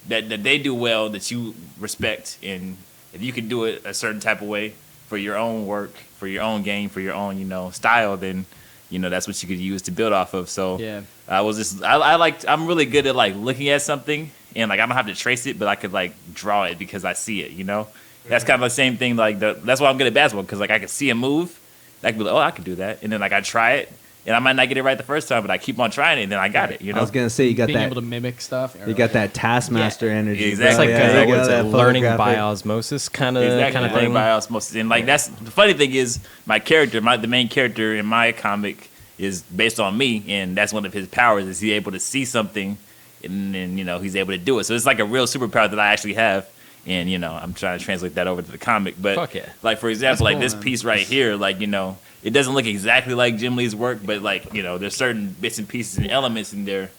that they do well, that you respect. And if you can do it a certain type of way for your own work, for your own game, for your own, you know, style, then, you know, that's what you could use to build off of. So Yeah. I'm really good at like looking at something and like I don't have to trace it, but I could like draw it because I see it, you know? That's kind of the same thing. Like that's why I'm good at basketball because like I can see a move. I can be like, oh, I can do that. And then like I try it and I might not get it right the first time, but I keep on trying it and then I got it, you know? I was gonna say you got Being that. able to mimic stuff. You got that Taskmaster energy. exactly. It's like Yeah, you what got is it, that learning photographic- by osmosis kind of Exactly, kind of learning thing. by osmosis. And like that's the funny thing is my character, the main character in my comic is based on me, and that's one of his powers is he's able to see something, and then you know he's able to do it. So it's like a real superpower that I actually have, and you know I'm trying to translate that over to the comic. But Fuck yeah. like for example, That's like cool, this man. piece right here, like you know it doesn't look exactly like Jim Lee's work, but like you know there's certain bits and pieces and elements in there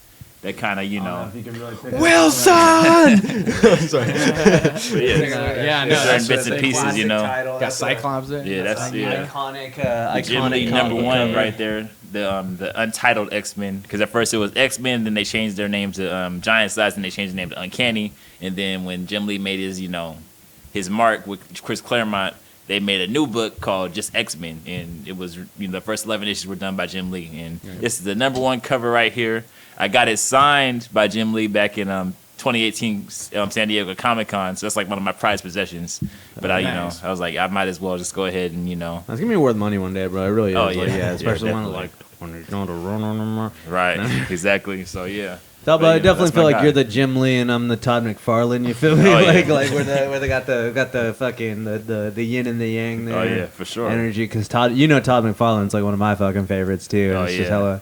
that kind of you know. Wilson. Yeah, I know. Certain That's bits and pieces, you know. got Cyclops there. Yeah, that's yeah. iconic. Jim Lee Iconic number one cover. right there, the Untitled X-Men. Because at first it was X-Men, then they changed their name to Giant Size, and they changed the name to Uncanny. And then when Jim Lee made his, you know, his mark with Chris Claremont, they made a new book called just X-Men, and it was you know the first 11 issues were done by Jim Lee. And this is the number one cover right here. I got it signed by Jim Lee back in 2018 San Diego Comic-Con, so that's like one of my prized possessions. But I, you know, Nice. I was like, I might as well just go ahead and you know. That's gonna be worth money one day, bro. It really is. Oh, Like, yeah. especially Yeah, when definitely. like when you're going to run on them. Right, exactly. So yeah. But But, I you know, definitely that's feel my like guy. you're the Jim Lee and I'm the Todd McFarlane. You feel me? Oh, yeah. like where they got the fucking the yin and the yang there. Oh yeah, for sure. Energy, because Todd McFarlane's like one of my fucking favorites too. Oh, It's just yeah. hella.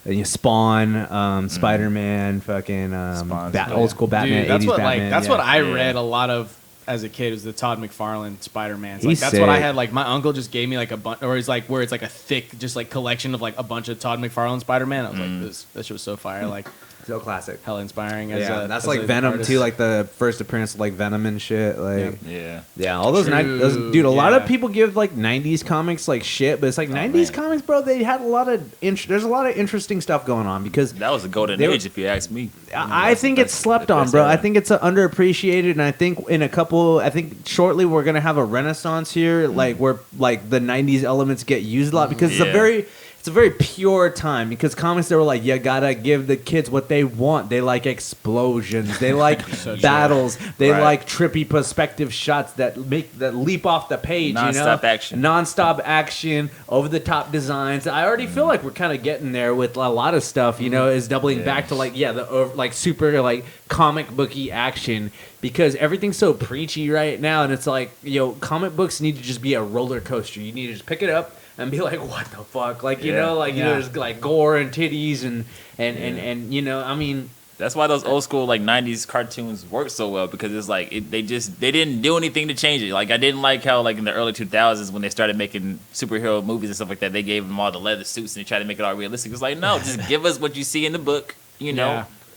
You Spawn, Spider-Man, fucking Spawn's old school Batman, Dude, that's 80s what Batman. like that's yeah. what I Yeah. read a lot of as a kid was the Todd McFarlane Spider-Man. Like He's that's what I sick. had. Like my uncle just gave me like a bunch, or it's like where it's like a thick, just like collection of like a bunch of Todd McFarlane Spider-Man. I was like, this shit was so fire. Like So classic. hella inspiring. That's as like an Venom artist. too, like the first appearance of like Venom and shit. Like, Yeah. all those, True, dude. A lot of yeah. people give like '90s comics like shit, but it's like '90s comics, bro. They had a lot of there's a lot of interesting stuff going on because That was a golden They were- age, if you ask me. I think it's slept on, bro. I think it's underappreciated, and I think I think shortly we're gonna have a renaissance here, like where like the '90s elements get used a lot because it's a very pure time. Because comics, they were like, you gotta give the kids what they want. They like explosions, they like battles, they Right. like trippy perspective shots that leap off the page. Non-stop action. Non-stop action, over the top designs. I already feel like we're kind of getting there with a lot of stuff. Is doubling back to like super like comic booky action because everything's so preachy right now, and it's like comic books need to just be a roller coaster. You need to just pick it up and be like, what the fuck, there's like gore and titties and I mean. That's why those old school like '90s cartoons work so well because it's like they didn't do anything to change it. Like I didn't like how like in the early 2000s when they started making superhero movies and stuff like that, they gave them all the leather suits and they tried to make it all realistic. It's like no, just give us what you see in the book.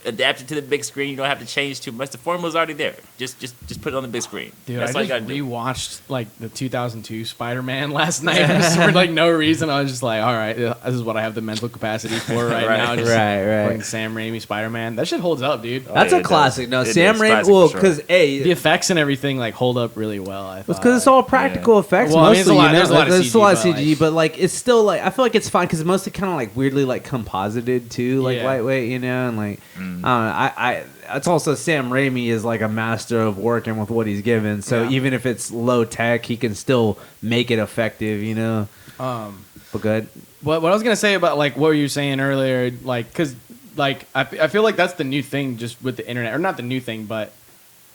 Adapt it to the big screen. You don't have to change too much. The formula's already there. Just put it on the big screen. Dude, That's I all you just gotta do. rewatched like the 2002 Spider-Man last night just for like no reason. I was just like, all right, this is what I have the mental capacity for right now. Just Right. fucking Sam Raimi Spider-Man. That shit holds up, dude. That's yeah, a it classic. does. No, It Sam is Raimi. classic Well, for sure. because The effects and everything like hold up really well. I thought. it's because it's all practical effects. Well, I mean, there's mostly, a lot- there's a lot of there's a lot of CG, CG, but like it's still like I feel like it's fine because it's mostly kind of like weirdly like composited too, like Yeah. lightweight, and like I don't know. I it's also Sam Raimi is like a master of working with what he's given. So Yeah. even if it's low tech, he can still make it effective, But good. What I was gonna say about like what you were saying earlier, like because like I feel like that's the new thing just with the internet, or not the new thing, but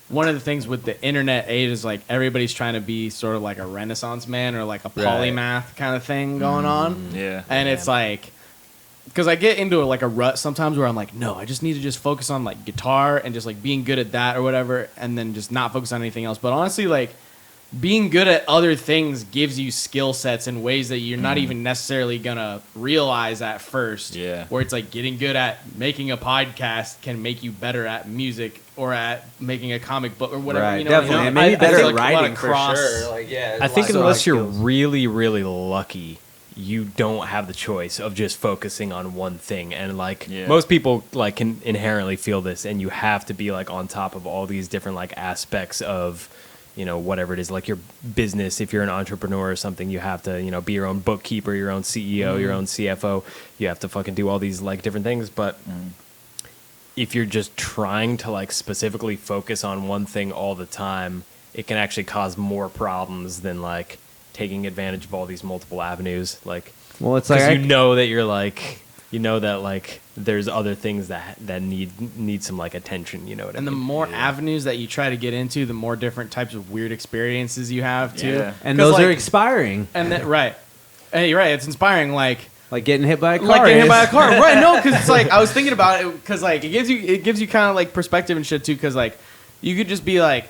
one of the things with the internet age is like everybody's trying to be sort of like a Renaissance man or like a polymath kind of thing going on. Yeah. And it's like, because I get into like a rut sometimes where I'm like, no, I just need to just focus on like guitar and just like being good at that or whatever, and then just not focus on anything else. But honestly, like being good at other things gives you skill sets in ways that you're not even necessarily gonna realize at first. Yeah. Where it's like getting good at making a podcast can make you better at music or at making a comic book or whatever. Right, You know, definitely. you And know? maybe I better feel at like a lot of writing for cross- sure. Like I think lots of unless you're skills. really, really lucky, you don't have the choice of just focusing on one thing. And like Yeah. most people like can inherently feel this, and you have to be like on top of all these different like aspects of whatever it is, like your business. If you're an entrepreneur or something, you have to be your own bookkeeper, your own CEO, your own CFO. You have to fucking do all these like different things. But if you're just trying to like specifically focus on one thing all the time, it can actually cause more problems than like taking advantage of all these multiple avenues. Like, Well, it's because like that you're like, that like there's other things that need some like attention. You know what I And the mean? more avenues that you try to get into, the more different types of weird experiences you have too. Yeah. and 'Cause, those are like- expiring. And that right. Hey, you're right. It's inspiring. Like Getting hit by a car. like getting hit is. by a car, right? No, because it's like I was thinking about it because like it gives you kind of like perspective and shit too. Because like you could just be like,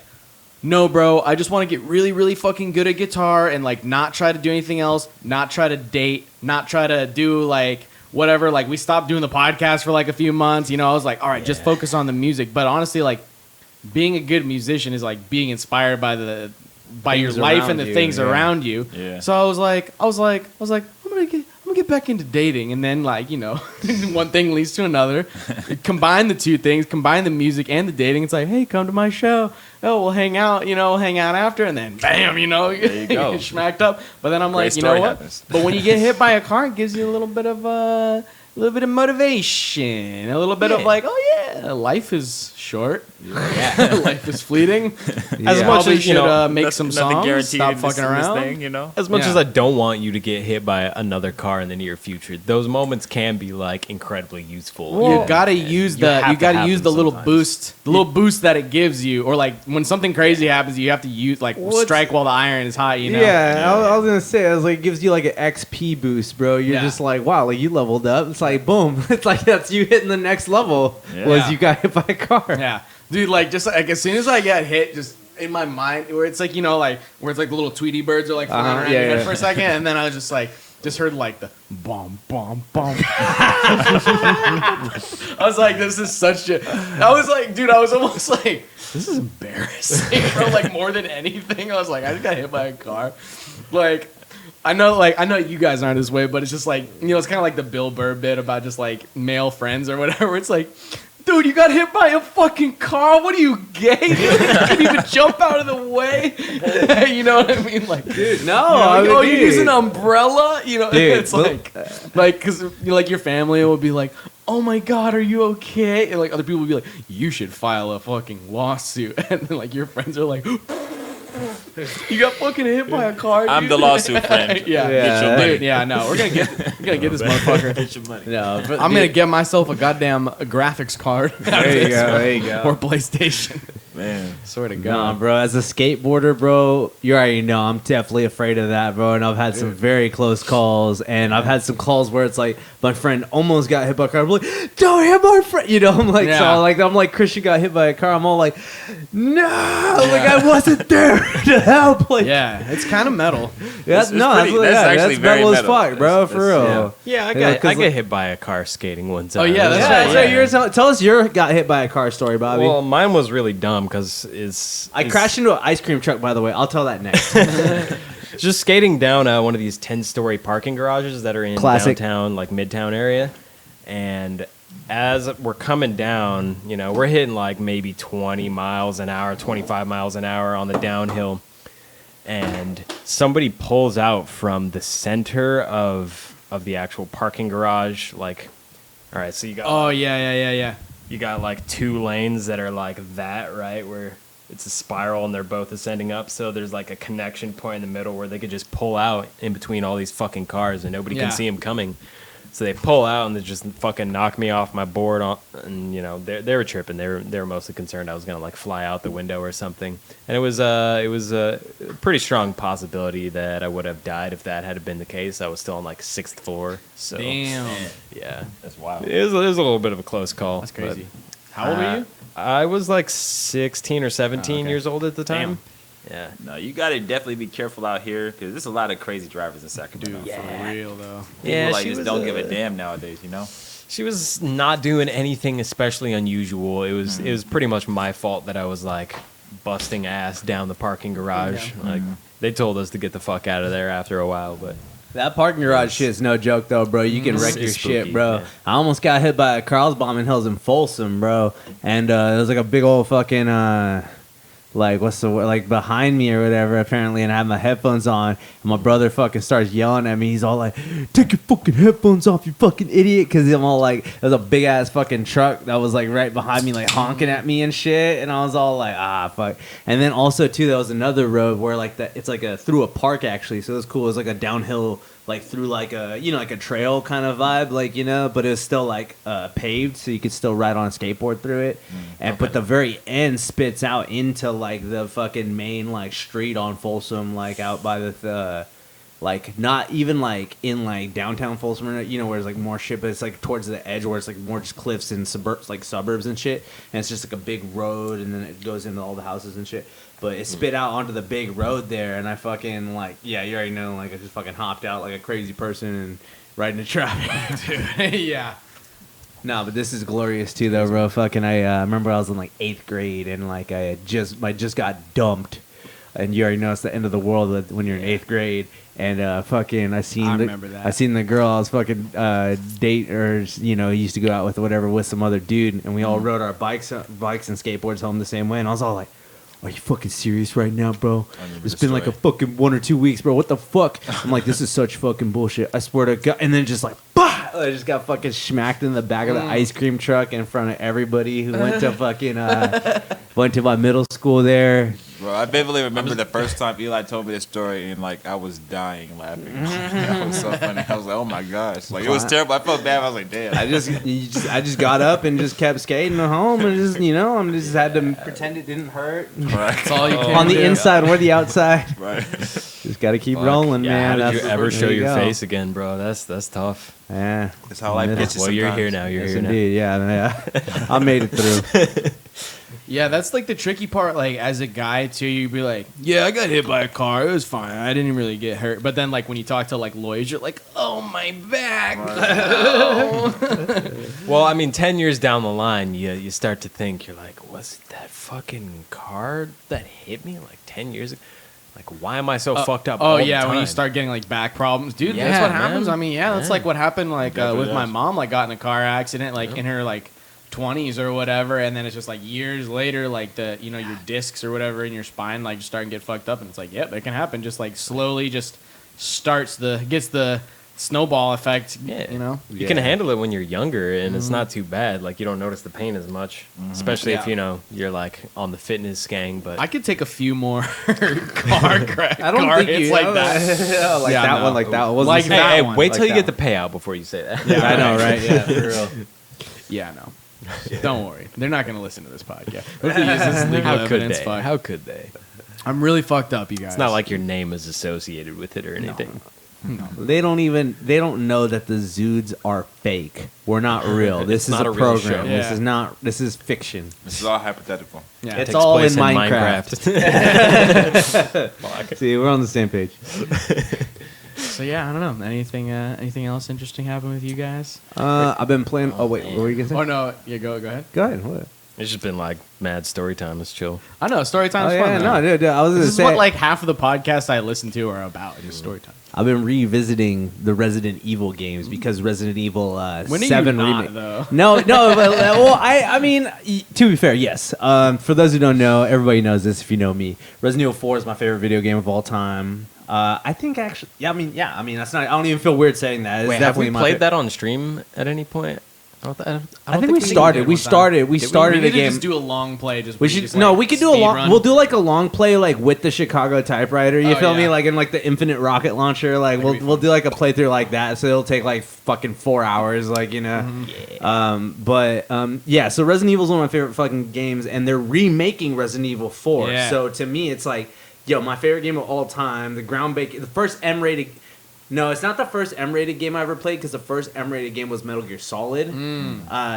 no, bro, I just want to get really, really fucking good at guitar and like not try to do anything else, not try to date, not try to do like whatever. Like we stopped doing the podcast for like a few months. I was like, all right, just focus on the music. But honestly, like being a good musician is like being inspired by your Things life around and the you, things yeah. around you. Yeah. So I was like, I'm gonna get back into dating, and then like one thing leads to another. Combine the two things, combine the music and the dating. It's like, hey, come to my show. Oh, we'll hang out. Hang out after, and then bam, There you get go. smacked up. But then I'm Great like, you know story what? happens. But when you get hit by a car, it gives you a little bit of motivation, a little bit of like, oh yeah, life is short. Life is fleeting. As Yeah. much Probably, as you should make Nothing some songs, guaranteed stop in fucking this around. thing, As much Yeah. as I don't want you to get hit by another car in the near future, those moments can be like incredibly useful. You And- gotta and use you have to have use them the little sometimes. boost that it gives you, or like when something crazy happens, you have to use like Well, strike while the iron is hot. Yeah, I was gonna say, I was like, it gives you like an XP boost, bro. You're Yeah. just like, wow, like you leveled up. It's like, boom, it's like that's you hitting the next level. Yeah. Was you got hit by a car? Yeah, dude. Like just like as soon as I get hit, just in my mind, where it's like like where it's like the little Tweety birds are like flying around your head for a second, and then I was just like, just heard like the bomb, bomb, bomb. I was like, this is such a. I was like, dude, I was almost like, this is embarrassing, bro. Like more than anything, I was like, I just got hit by a car. Like, I know you guys aren't this way, but it's just like, it's kind of like the Bill Burr bit about just like male friends or whatever. It's like, dude, you got hit by a fucking car. What are you, gay? You couldn't even jump out of the way. You know what I mean? Like, dude, No, you use an umbrella. Dude, it's like, because like your family will be like, oh my god, are you okay? And like other people will be like, you should file a fucking lawsuit. And then like your friends are like, you got fucking hit by a car. Dude. I'm the lawsuit friend. Yeah, Get your money. dude, yeah, no, we're gonna get this motherfucker. Get your money. No, but I'm gonna get myself a goddamn graphics card. There you go. There you go. Or PlayStation. Man. Swear to No, God. bro. As a skateboarder, bro, you already know I'm definitely afraid of that, bro. And I've had some very close calls, and I've had some calls where it's like my friend almost got hit by a car. I'm like, don't hit my friend. I'm like, Yeah. so I'm like, Christian got hit by a car. I'm all like, no, like I wasn't there to help. Like, Yeah, it's kind of metal. that's It's pretty- that's actually very metal as metal. fuck, bro. For real. Yeah, I Yeah, got 'cause I like- get hit by a car skating one time. Oh, yeah, that's Yeah, right. so you're tell us your got hit by a car story, Bobby. Well, mine was really dumb because I crashed into an ice cream truck, by the way. I'll tell that next. just skating down one of these 10-story parking garages that are in Classic. downtown, like Midtown area. And as we're coming down, we're hitting like maybe 20 miles an hour, 25 miles an hour on the downhill. And somebody pulls out from the center of the actual parking garage. Like, all right, so you got Oh, yeah. you got like 2 lanes that are like that, right? Where it's a spiral and they're both ascending up. So there's like a connection point in the middle where they could just pull out in between all these fucking cars and nobody Yeah. can see them coming. So they pull out and they just fucking knock me off my board. And they were tripping. They were mostly concerned I was gonna like fly out the window or something. And it was a pretty strong possibility that I would have died if that had been the case. I was still on like 6th floor. So Damn. yeah, That's wild. it was a little bit of a close call. That's crazy. but, How old are you? I was like 16 or 17 okay. years old at the time. Yeah. No, you got to definitely be careful out here because there's a lot of crazy drivers in Sacramento. Dude, for real, though. People like she just was, don't give a damn nowadays, you know? She was not doing anything especially unusual. It was pretty much my fault that I was like busting ass down the parking garage. Yeah. Like they told us to get the fuck out of there after a while, but That parking garage shit is no joke, though, bro. You can wreck It's your spooky, shit, bro. man. I almost got hit by a car. I was bombing hills in Folsom, bro. And it was like a big old fucking, like, what's the word? Like, behind me or whatever, apparently. And I had my headphones on. And my brother fucking starts yelling at me. He's all like, take your fucking headphones off, you fucking idiot. Because I'm all like, there's a big ass fucking truck that was like right behind me, like honking at me and shit. And I was all like, ah, fuck. And then also, too, there was another road where, like, it's like through a park, actually. So it was cool. It was like a downhill, like through like a like a trail kind of vibe, like, but it was still like paved, so you could still ride on a skateboard through it. But the very end spits out into like the fucking main like street on Folsom, like out by the like not even like in like downtown Folsom, where there's like more shit, but it's like towards the edge where it's like more just cliffs and suburbs and shit, and it's just like a big road, and then it goes into all the houses and shit. But it spit out onto the big road there, and I fucking like, yeah, you already know, like I just fucking hopped out like a crazy person and right into traffic. Yeah. No, but this is glorious too, though, bro. Fucking, I remember I was in like 8th grade, and like I just got dumped, and you already know it's the end of the world when you're in 8th grade. And fucking, I remember that. I seen the girl I was fucking date, or used to go out with, or whatever, with some other dude, and we all rode our bikes and skateboards home the same way. And I was all like, are you fucking serious right now, bro? It's been like a fucking 1 or 2 weeks, bro. What the fuck? I'm like, this is such fucking bullshit. I swear to God. And then just like, bah! I just got fucking smacked in the back of the ice cream truck in front of everybody who went to fucking, went to my middle school there. Bro, I vividly remember the first time Eli told me this story, and like I was dying laughing. That was so funny. I was like, oh my gosh, like it was terrible. I felt bad. I was like, damn. I just got up and just kept skating home, and just I just had to pretend it didn't hurt. Right. That's all you can On the do. inside or the outside, Right. just got to keep rolling, Yeah, man. how did you That's- ever there show you your go. face again, bro? That's tough. Yeah, That's how life Yeah. gets you Well, you're sometimes. here now. You're yes, here now. indeed. Yeah, I made it through. Yeah, that's like the tricky part. Like as a guy too, you'd be like, "Yeah, I got hit by a car. It was fine. I didn't really get hurt." But then, like when you talk to like lawyers, you're like, "Oh my back." Well, I mean, 10 years down the line, you start to think, you're like, was that fucking car that hit me like 10 years ago? Like, why am I so fucked up? Oh all yeah, the when you time? start getting like back problems, dude. Yeah, That's what happens. man. I mean, yeah, that's Yeah. like what happened like Definitely with my does. mom. Like got in a car accident, like in her like 20s or whatever, and then it's just like years later, like the your discs or whatever in your spine like just starting to get fucked up, and it's like, yep, it can happen. Just like slowly, just gets the snowball effect. Yeah. You You can handle it when you're younger, and it's not too bad. Like, you don't notice the pain as much, especially if, you're like on the fitness gang. But I could take a few more car crash. I don't car think hits you like that. like Yeah, that no. one, like that one. Like hey, that hey, one. wait Like till you that get the payout before you say that. Yeah, I know, right? Yeah, for real. Yeah, no. Don't worry. They're not going to listen to this podcast. What if they use this legal How could evidence? they? Fuck. How could they? I'm really fucked up, you guys. It's not like your name is associated with it or anything. They don't know that the Zudes are fake. We're not real. This is not a a real program. show. Yeah. This is fiction. This is all hypothetical. Yeah. It's Takes all place in Minecraft. See, we're on the same page. So yeah, I don't know. Anything else interesting happened with you guys? I've been playing. Oh wait, what were you gonna say? Oh no, yeah, go ahead. Go ahead. What? It's just been like mad story time. It's chill. I know story Oh time's yeah, fun. no, though. dude. I was gonna This is say. what like half of the podcasts I listen to are about. Just story time. I've been revisiting the Resident Evil games because Resident Evil When are 7 you not, remake. though? No, but well, I mean, to be fair, yes. For those who don't know, everybody knows this. If you know me, Resident Evil 4 is my favorite video game of all time. I think actually, I mean, that's not. I don't even feel weird saying that. It's Wait, have definitely we my played that on stream at any point? I think we started. We started We a need to game. just do a long play. Just We where you should just, no. like, We could do a speed long. run. We'll do like a long play, like with the Chicago typewriter. You Oh, feel me? yeah. Like in like the infinite rocket launcher. Like That'd be we'll fun. do like a playthrough like that. So it'll take like fucking 4 hours. Like yeah. So Resident Evil is one of my favorite fucking games, and they're remaking Resident Evil 4. Yeah. So to me, it's like, yo, my favorite game of all time. The first M-rated. No, it's not the first M-rated game I ever played because the first M-rated game was Metal Gear Solid.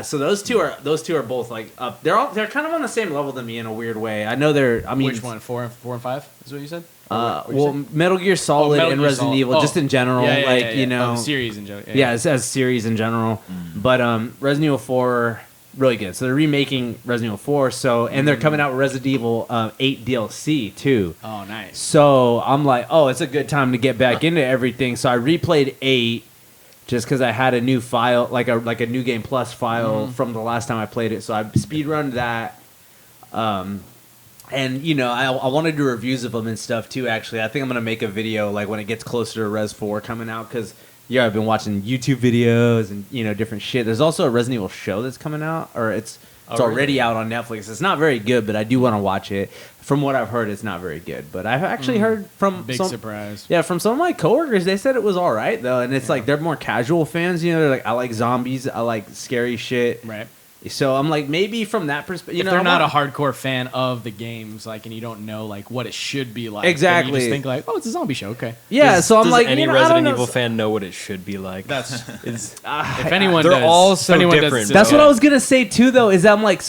So those two are both like up. They're kind of on the same level than me in a weird way. I know they're. I mean, Which one? 4 and 5 is what you said? What'd you well, say? Metal Gear Solid Metal and Gear Resident Solid. Evil, Oh. just in general, Yeah, yeah, like yeah, you yeah. know, the series in general. yeah, as series in general. But Resident Evil 4, really good. So they're remaking Resident Evil 4. So and they're coming out with Resident Evil 8 DLC too. Oh, nice. So I'm like, oh, it's a good time to get back into everything. So I replayed 8 just because I had a new file, like a new game plus file from the last time I played it. So I speedrun that. And I want to do reviews of them and stuff too. Actually, I think I'm gonna make a video like when it gets closer to Res 4 coming out because I've been watching YouTube videos and different shit. There's also a Resident Evil show that's coming out, or it's already out on Netflix. It's not very good, but I do want to watch it. From what I've heard, it's not very good. But I've actually heard from Big surprise. Yeah, from some of my coworkers, they said it was all right though, and it's like they're more casual fans. They're like, I like zombies, I like scary shit. Right. So I'm like, maybe from that perspective, If they're not a hardcore fan of the games, like, and you don't know like what it should be like, then Exactly. you just think like, oh, it's a zombie show. Okay. Yeah, so I'm Does like, any I don't Resident know. Evil fan know what it should be like? That's Is if anyone. they're does, all if so anyone does different. sit That's down- what I was gonna say too, though. Is I'm like,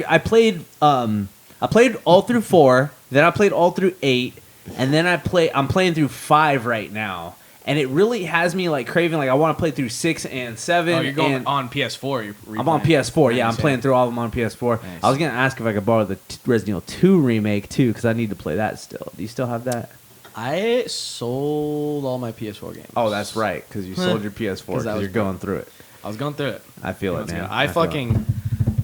I played all through 4, then I played all through 8, and then I'm playing through 5 right now, and it really has me like craving, like I want to play through 6 and 7. Oh, you're going and on PS4. I'm on PS4. Yeah, I'm Nice, playing through all of them on PS4. Nice. I was gonna ask if I could borrow the Resident Evil 2 remake too, because I need to play that still. Do you still have that? I sold all my PS4 games. Oh, that's right, because you sold your PS4 'Cause that because was you're going through it. I was going through it. I feel it, man. I feel it. fucking.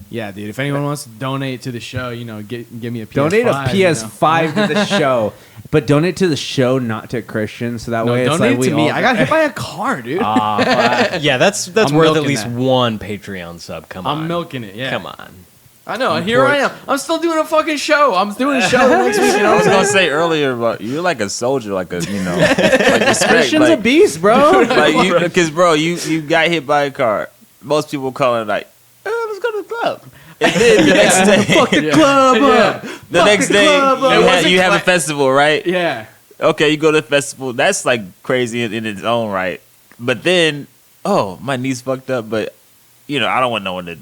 Yeah, dude. If anyone wants to donate to the show, give me a PS5. Donate a you know? PS5 to the show, but donate to the show, not to Christian. So that No, way, it's donate like we to me. all- I got hit by a car, dude. yeah, that's I'm worth at milking least that. one Patreon sub. Come on, I'm milking it. Yeah. Come on. I know. And here I am. I'm still doing a fucking show. I'm doing a show the next week. I was gonna say earlier, but you're like a soldier, like like respect, Christian's a like, beast, bro. because bro, you got hit by a car. Most people call it like, let's go to the club. And then the next day, Fuck the club up. the next day club up. you have a festival, right? Yeah. Okay, you go to the festival. That's like crazy in its own right. But then, my knee's fucked up. But I don't want no one to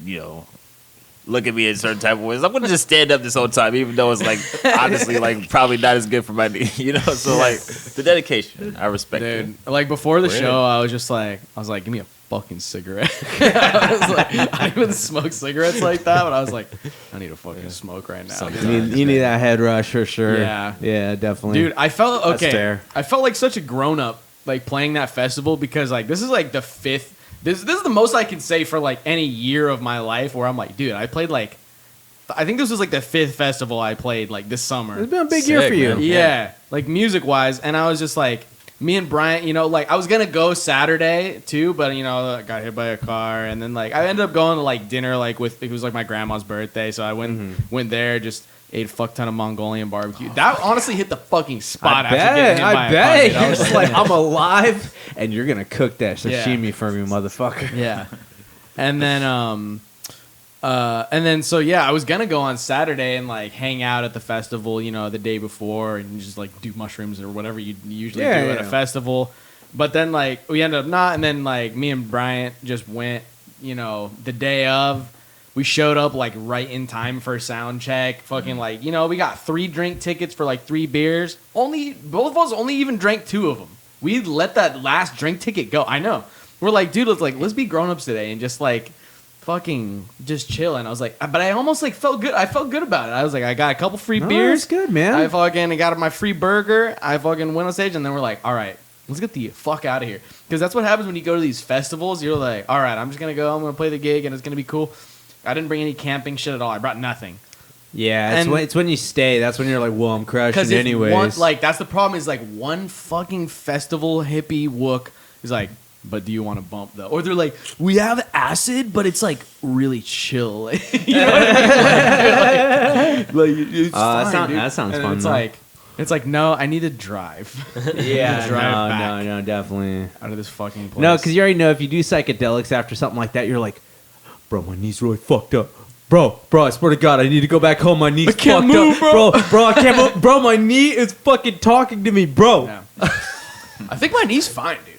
look at me in certain type of ways. I'm gonna just stand up this whole time, even though it's like honestly like probably not as good for my knee, you know. So like the dedication, I respect it. Dude, like before the show, I was like, give me a fucking cigarette. I was like, I didn't even smoke cigarettes like that, but I was like, I need a fucking smoke right now. You need that head rush for sure. Yeah. Yeah, definitely. Dude, I felt That's fair. I felt like such a grown up like playing that festival because like this is like the fifth. This is the most I can say for like any year of my life where I'm like, dude, I played like. I think this was like the fifth festival I played like this summer. It's been a big year for you. man. Yeah, like music wise, and I was just like, me and Bryant, you know, like I was gonna go Saturday too, but you know, I got hit by a car, and then like I ended up going to like dinner like with it was like my grandma's birthday, so I went there, just ate a fuck ton of Mongolian barbecue. That honestly hit the fucking spot. I after getting hit by bet. a car, dude. I was just like, I'm alive, and you're gonna cook that sashimi Yeah. for me, motherfucker. Yeah. And then so yeah, I was gonna go on Saturday and like hang out at the festival, you know, the day before and just like do mushrooms or whatever you usually do at a festival. But then like we ended up not, and then like me and Bryant just went, you know, the day of. We showed up like right in time for sound check. Fucking like, you know, we got 3 drink tickets for like 3 beers. Both of us only even drank 2 of them. We let that last drink ticket go. I know. We're like, dude, let's be grown-ups today and just like fucking just chill. And I was like, but I almost like felt good. I felt good about it. I was like, I got a couple free beers. That's good, man. I fucking got my free burger. I fucking went on stage, and then we're like, all right, let's get the fuck out of here. Because that's what happens when you go to these festivals. You're like, all right, I'm just going to go. I'm going to play the gig, and it's going to be cool. I didn't bring any camping shit at all. I brought nothing. Yeah, it's when you stay. That's when you're like, well, I'm crashing anyways. That's the problem is like one fucking festival hippie wook is like, but do you want to bump though? Or they're like, we have acid, but it's like really chill. You know what I mean? Like it's fine, dude. that sounds And fun. it's like, no, I need to drive. Yeah, drive back no, definitely. out of this fucking place. No, because you already know if you do psychedelics after something like that, you're like, bro, my knee's really fucked up. Bro, I swear to God, I need to go back home. My knee's can't fucked move, up. Bro, I can't move. Bro, my knee is fucking talking to me, bro. Yeah. I think my knee's fine, dude.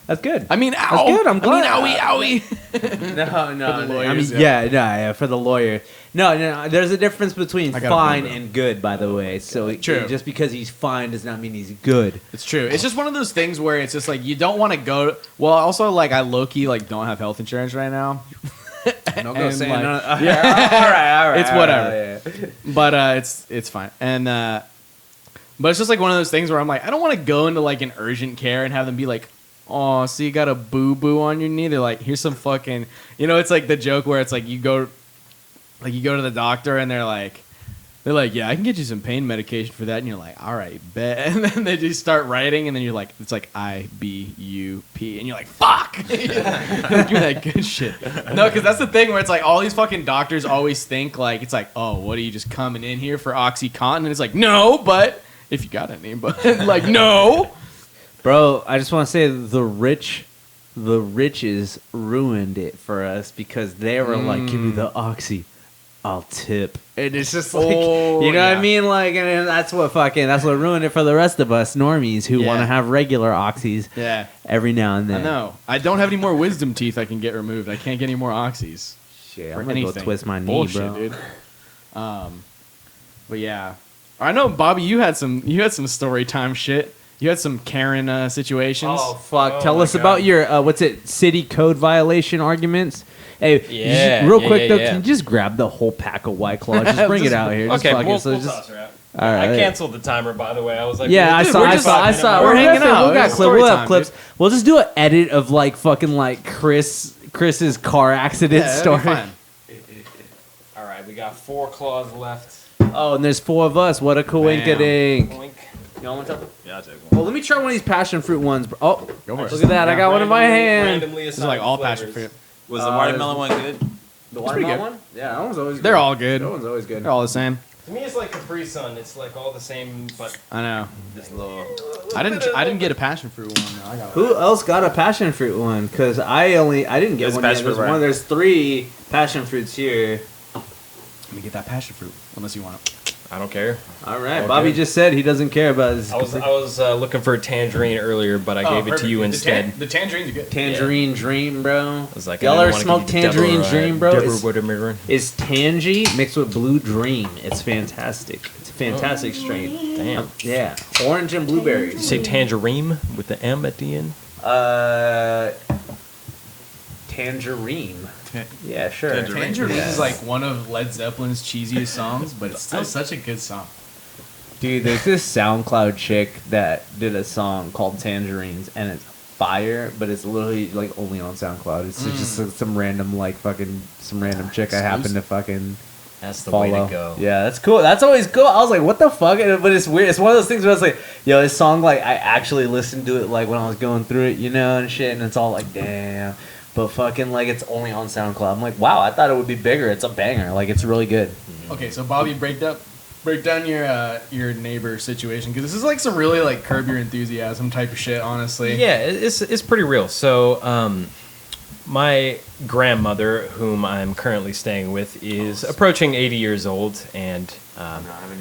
That's good. I mean, ow. That's good. I'm glad. I mean, owie. No. For the I lawyers, mean, yeah, for the lawyer. No. There's a difference between I gotta fine remember. and good, by the way. So True. just because he's fine does not mean he's good. It's true. It's just one of those things where it's just like you don't want to go. Well, also like I low key like don't have health insurance right now. Don't go And, saying like, no. yeah. all right. It's all whatever. right, yeah. But it's fine. And but it's just like one of those things where I'm like I don't want to go into like an urgent care and have them be like, oh, so you got a boo boo on your knee? They're like, here's some fucking, you know, it's like the joke where it's like you go to the doctor and they're like, yeah, I can get you some pain medication for that, and you're like, all right, bet. And then they just start writing, and then you're like, it's like IBUP, and you're like, fuck, give me that good shit. No, because that's the thing where it's like all these fucking doctors always think like it's like, oh, what are you just coming in here for OxyContin? And it's like, no, but if you got any, but like, no. Bro, I just want to say the riches ruined it for us because they were like, give me the oxy, I'll tip. And it's just like, you know what I mean? Like, and that's what ruined it for the rest of us normies who want to have regular oxys every now and then. I know. I don't have any more wisdom teeth I can get removed. I can't get any more oxys. Shit, for I'm gonna go anything. twist my knee, Bullshit, bro. dude. But yeah, I know, Bobby. You had some story time shit. You had some Karen situations. Oh fuck! Oh Tell my us God. about your city code violation arguments. Hey, Yeah, real yeah, quick yeah, though, yeah. can you just grab the whole pack of White Claw? Just bring it out here. Just Okay, fuck we'll it. So toss just, her out. all right. I canceled the timer, by the way. I was like, Yeah, I dude, saw. we're I just saw. 5 minutes We're mark. hanging out. We got It's clips. story We'll have time, clips. dude. We'll just do an edit of like fucking like Chris's car accident that'd be story. fine. All right, we got 4 claws left. Oh, and there's 4 of us. What a coinkadink. Boink. Y'all want to? Yeah, I'll take one. Well, let me try one of these passion fruit ones. Bro. Oh, Go for it. look at that! I got one in my hand. Randomly This is like all passion flavors. fruit. Was the watermelon one good? The pretty good. one? Yeah, that one's always good. They're all good. That one's always good. They're all the same. To me, it's like Capri Sun. It's like all the same, but I know. This little. I didn't get a passion fruit one. No, I got Who else got a passion fruit one? Because I didn't get There's one yet. passion There's fruit, right? one. There's 3 passion fruits here. Let me get that passion fruit. Unless you want it. I don't care. All right, Okay. Bobby just said he doesn't care about his I was looking for a tangerine earlier, but I gave it to you instead. The tangerine's are good. Tangerine Dream, bro. I was like, y'all I ever didn't wanna smoked give you the Tangerine double, Dream, bro? double It's, watermelon. it's Tangy mixed with Blue Dream. It's fantastic. It's a fantastic strain. Damn. Yeah, orange and blueberries. You say tangerine with the M at the end? Tangerine. Yeah, sure. Tangerine Yeah. is like one of Led Zeppelin's cheesiest songs, but it's still such a good song. Dude, there's this SoundCloud chick that did a song called Tangerines, and it's fire, but it's literally like only on SoundCloud. It's just some random some random chick I happen to fucking That's the follow. way to go. Yeah, that's cool. That's always cool. I was like, what the fuck? But it's weird. It's one of those things where I was like, yo, this song, like, I actually listened to it like when I was going through it, you know, and shit, and it's all like, damn. But fucking like it's only on SoundCloud. I'm like, wow, I thought it would be bigger. It's a banger. Like it's really good. Okay, so Bobby, break down your neighbor situation, because this is like some really like Curb Your Enthusiasm type of shit, honestly. Yeah, it's pretty real. So, my grandmother, whom I'm currently staying with, is approaching 80 years old, and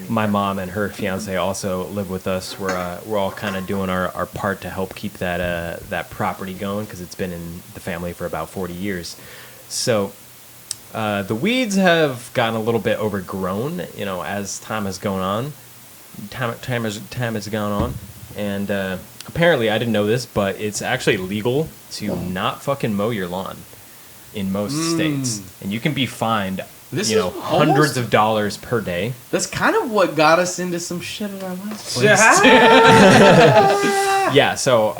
my mom and her fiance also live with us. We're all kind of doing our part to help keep that property going, because it's been in the family for about 40 years. So the weeds have gotten a little bit overgrown, you know, as time has gone on. Time has gone on, and apparently I didn't know this, but it's actually legal to not fucking mow your lawn in most states, and you can be fined, This you know, is hundreds almost- of dollars per day. That's kind of what got us into some shit in our last place. Yeah, so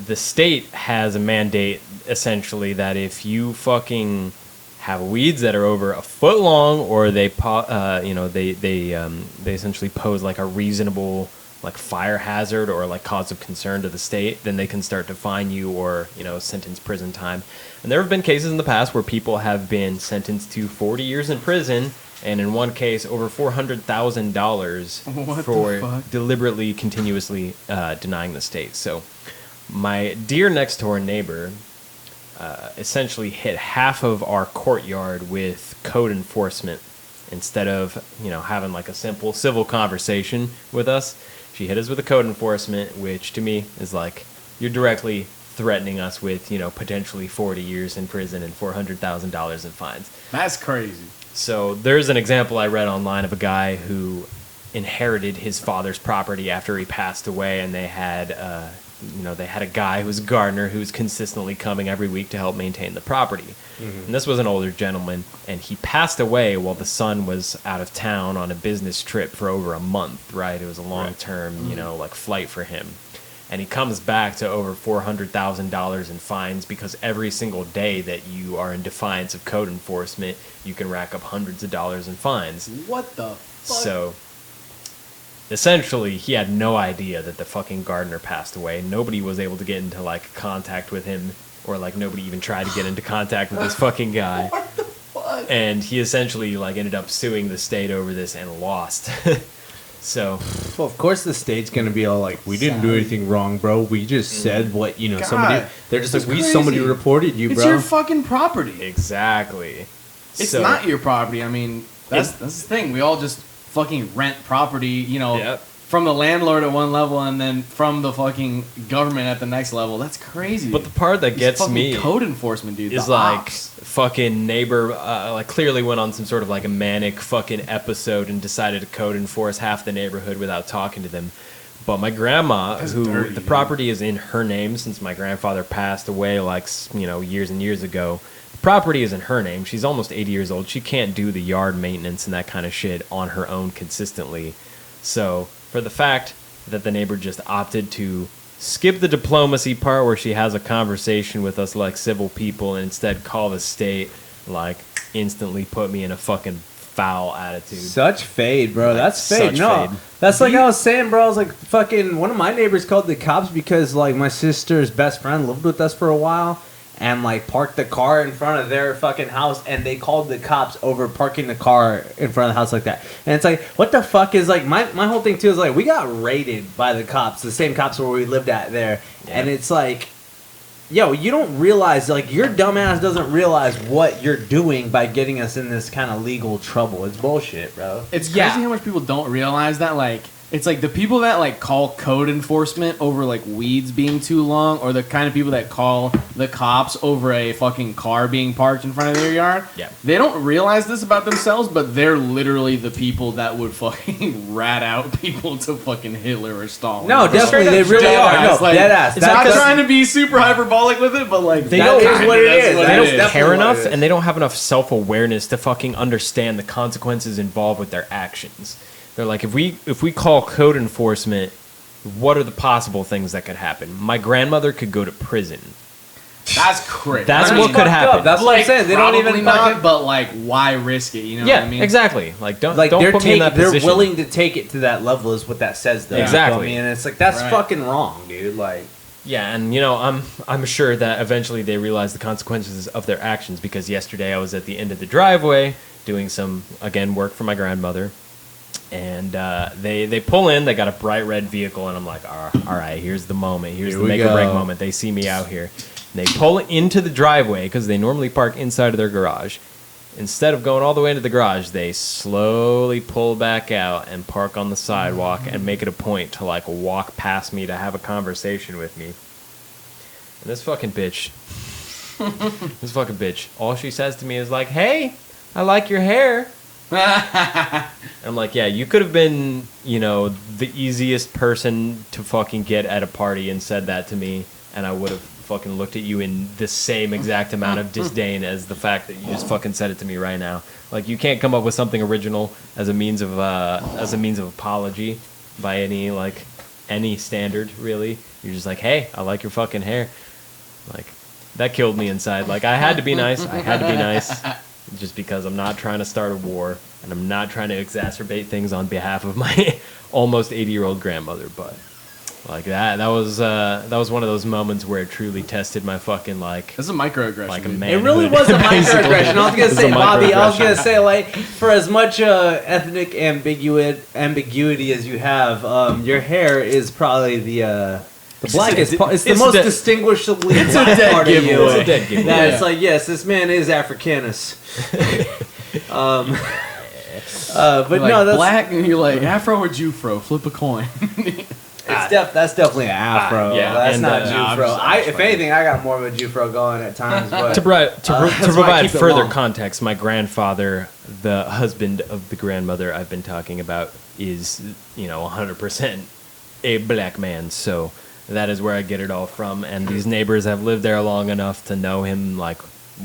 the state has a mandate essentially that if you fucking have weeds that are over a foot long, or they essentially pose like a reasonable like fire hazard or like cause of concern to the state, then they can start to fine you or, you know, sentence prison time. And there have been cases in the past where people have been sentenced to 40 years in prison, and in one case over $400,000 What for the fuck? deliberately, continuously denying the state. So my dear next door neighbor essentially hit half of our courtyard with code enforcement. Instead of, you know, having like a simple civil conversation with us, she hit us with a code enforcement, which to me is like, you're directly threatening us with, you know, potentially 40 years in prison and $400,000 in fines. That's crazy. So there's an example I read online of a guy who inherited his father's property after he passed away, and they had a guy who was a gardener who was consistently coming every week to help maintain the property. And this was an older gentleman, and he passed away while the son was out of town on a business trip for over a month, right? It was a long-term, you know, like flight for him. And he comes back to over $400,000 in fines, because every single day that you are in defiance of code enforcement, you can rack up hundreds of dollars in fines. What the fuck? So essentially, he had no idea that the fucking gardener passed away. Nobody was able to get into like contact with him, or like nobody even tried to get into contact with this fucking guy. What the fuck? And he essentially like ended up suing the state over this and lost. So Well, of course the state's gonna be all like, we didn't do anything wrong, bro. We just said what, you know, God, somebody. They're just like, that's somebody crazy. reported you, It's bro. your fucking property. exactly. It's So- not your property. I mean, that's the thing. We all just fucking rent property, you know, Yep. from the landlord at one level and then from the fucking government at the next level. That's crazy. But the part that These gets fucking me code enforcement, dude, is the like ops. fucking neighbor like clearly went on some sort of like a manic fucking episode and decided to code enforce half the neighborhood without talking to them. But my grandma, That's who dirty, the dude. property is in her name since my grandfather passed away like, you know, years and years ago. The property is in her name. She's almost 80 years old. She can't do the yard maintenance and that kind of shit on her own consistently. So for the fact that the neighbor just opted to skip the diplomacy part where she has a conversation with us like civil people and instead call the state, like instantly put me in a fucking foul attitude. Such fade, bro. That's fade. Such No, fade. that's like I was saying, bro. I was like, fucking. One of my neighbors called the cops because like my sister's best friend lived with us for a while, and like parked the car in front of their fucking house, and they called the cops over parking the car in front of the house like that. And it's like, what the fuck is like my whole thing too is like we got raided by the cops, the same cops where we lived at there, and it's like. yo, you don't realize, like, your dumbass doesn't realize what you're doing by getting us in this kind of legal trouble. It's bullshit, bro. It's crazy how much people don't realize that, like, it's like the people that like call code enforcement over like weeds being too long, or the kind of people that call the cops over a fucking car being parked in front of their yard. Yeah. They don't realize this about themselves, but they're literally the people that would fucking rat out people to fucking Hitler or Stalin. No, definitely, they really are. No, like, dead ass. It's not trying to be super hyperbolic with it, but like They That don't- is what it is. That's They what don't it is. care enough, What it is. and they don't have enough self-awareness to fucking understand the consequences involved with their actions. They're like, if we call code enforcement, what are the possible things that could happen? My grandmother could go to prison. That's crazy. That's I what mean, could happen. That's what I'm saying. They don't probably even not, fucking- but like, why risk it? You know Yeah, what I mean? exactly. Like, don't Like, don't put me in that they're position. willing to take it to that level is what that says, though. Exactly. You know what I mean? And it's like, that's Right. fucking wrong, dude. Like, Yeah, and I'm sure that eventually they realize the consequences of their actions, because yesterday I was at the end of the driveway doing some work for my grandmother, and they pull in. They got a bright red vehicle, and I'm like, all right, here's the moment. Here's the we make or break go. moment. They see me out here. They pull into the driveway because they normally park inside of their garage. Instead of going all the way into the garage, they slowly pull back out and park on the sidewalk and make it a point to like walk past me to have a conversation with me. And this fucking bitch, all she says to me is like, "Hey, I like your hair." And I'm like, yeah, you could have been, the easiest person to fucking get at a party and said that to me, and I would have fucking looked at you in the same exact amount of disdain as the fact that you just fucking said it to me right now. Like, you can't come up with something original as a means of apology by any standard, really. You're just like, hey, I like your fucking hair. Like, that killed me inside. Like, I had to be nice. Just because I'm not trying to start a war, and I'm not trying to exacerbate things on behalf of my almost 80-year-old grandmother. But like that was one of those moments where it truly tested my fucking This is a microaggression. like a dude. man. it really was a microaggression. I was gonna It was say, a Bobby. I was microaggression. gonna say, like, for as much ethnic ambiguity as you have, your hair is probably the blackest part. It's the it's most a distinguishably it's a black dead part of you. giveaway. It's a dead giveaway. That Yeah. it's like, yes, this man is Africanus. But You're like, no, that's black, and you're like Afro or Jufro. Flip a coin. that's definitely an afro. yeah, That's and, not no, I'm Jufro. just If anything, I got more of a Jufro going at times. But To that's why I provide keep it further long. context, my grandfather, the husband of the grandmother I've been talking about, is 100% a black man. So that is where I get it all from. And these neighbors have lived there long enough to know him like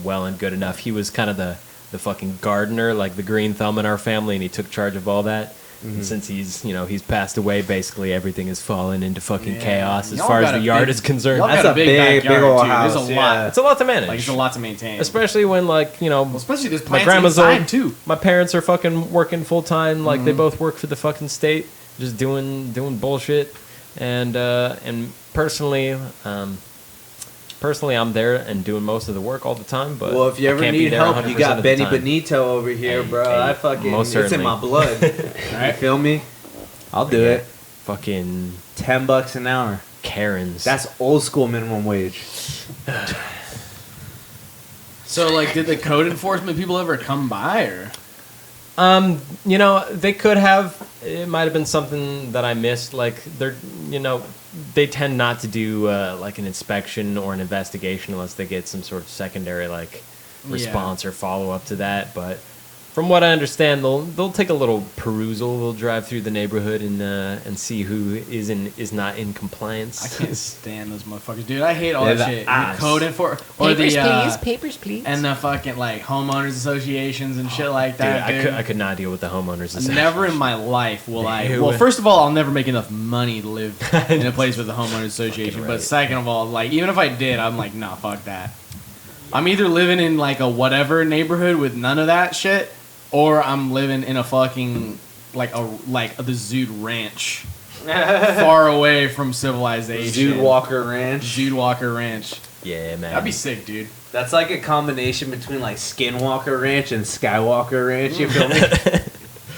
well and good enough. He was kind of the fucking gardener, like the green thumb in our family, and he took charge of all that. And since he's passed away, basically everything has fallen into fucking Yeah. chaos as Y'all far as got the a yard big- is concerned. Y'all That's got a big backyard, old too. There's house, a yeah. lot. It's a lot to manage. Like, it's a lot to maintain. Especially when Especially this my plant's grandma's inside, old too. My parents are fucking working full time. Like they both work for the fucking state, just doing bullshit. And personally, I'm there and doing most of the work all the time. But well, if you I ever can't be need there help, 100% you got of the Benny time. Benito over here, Hey, bro. hey, I fucking most it's in certainly. my blood. You feel me? I'll do it. Fucking $10 an hour. Karens. That's old school minimum wage. So, like, did the code enforcement people ever come by, or? they could have. It might have been something that I missed. Like they tend not to do like an inspection or an investigation unless they get some sort of secondary response or follow up to that. But from what I understand, they'll take a little perusal. They'll drive through the neighborhood and see who is not in compliance. I can't stand those motherfuckers, dude. I hate all They're that the shit. ass. The code enforcement, or the papers, please. and the fucking like homeowners associations and shit like Dude, that. Dude, I could not deal with the homeowners. association. Never in my life will I. Dude. Well, first of all, I'll never make enough money to live in a place with a homeowners association. Fucking But right. second of all, like even if I did, I'm like, nah, fuck that. I'm either living in like a whatever neighborhood with none of that shit, or I'm living in a fucking the Zude Ranch, far away from civilization. Jude Walker Ranch. Zude Walker Ranch. Yeah, man. That'd be sick, dude. That's like a combination between like Skinwalker Ranch and Skywalker Ranch. You feel me?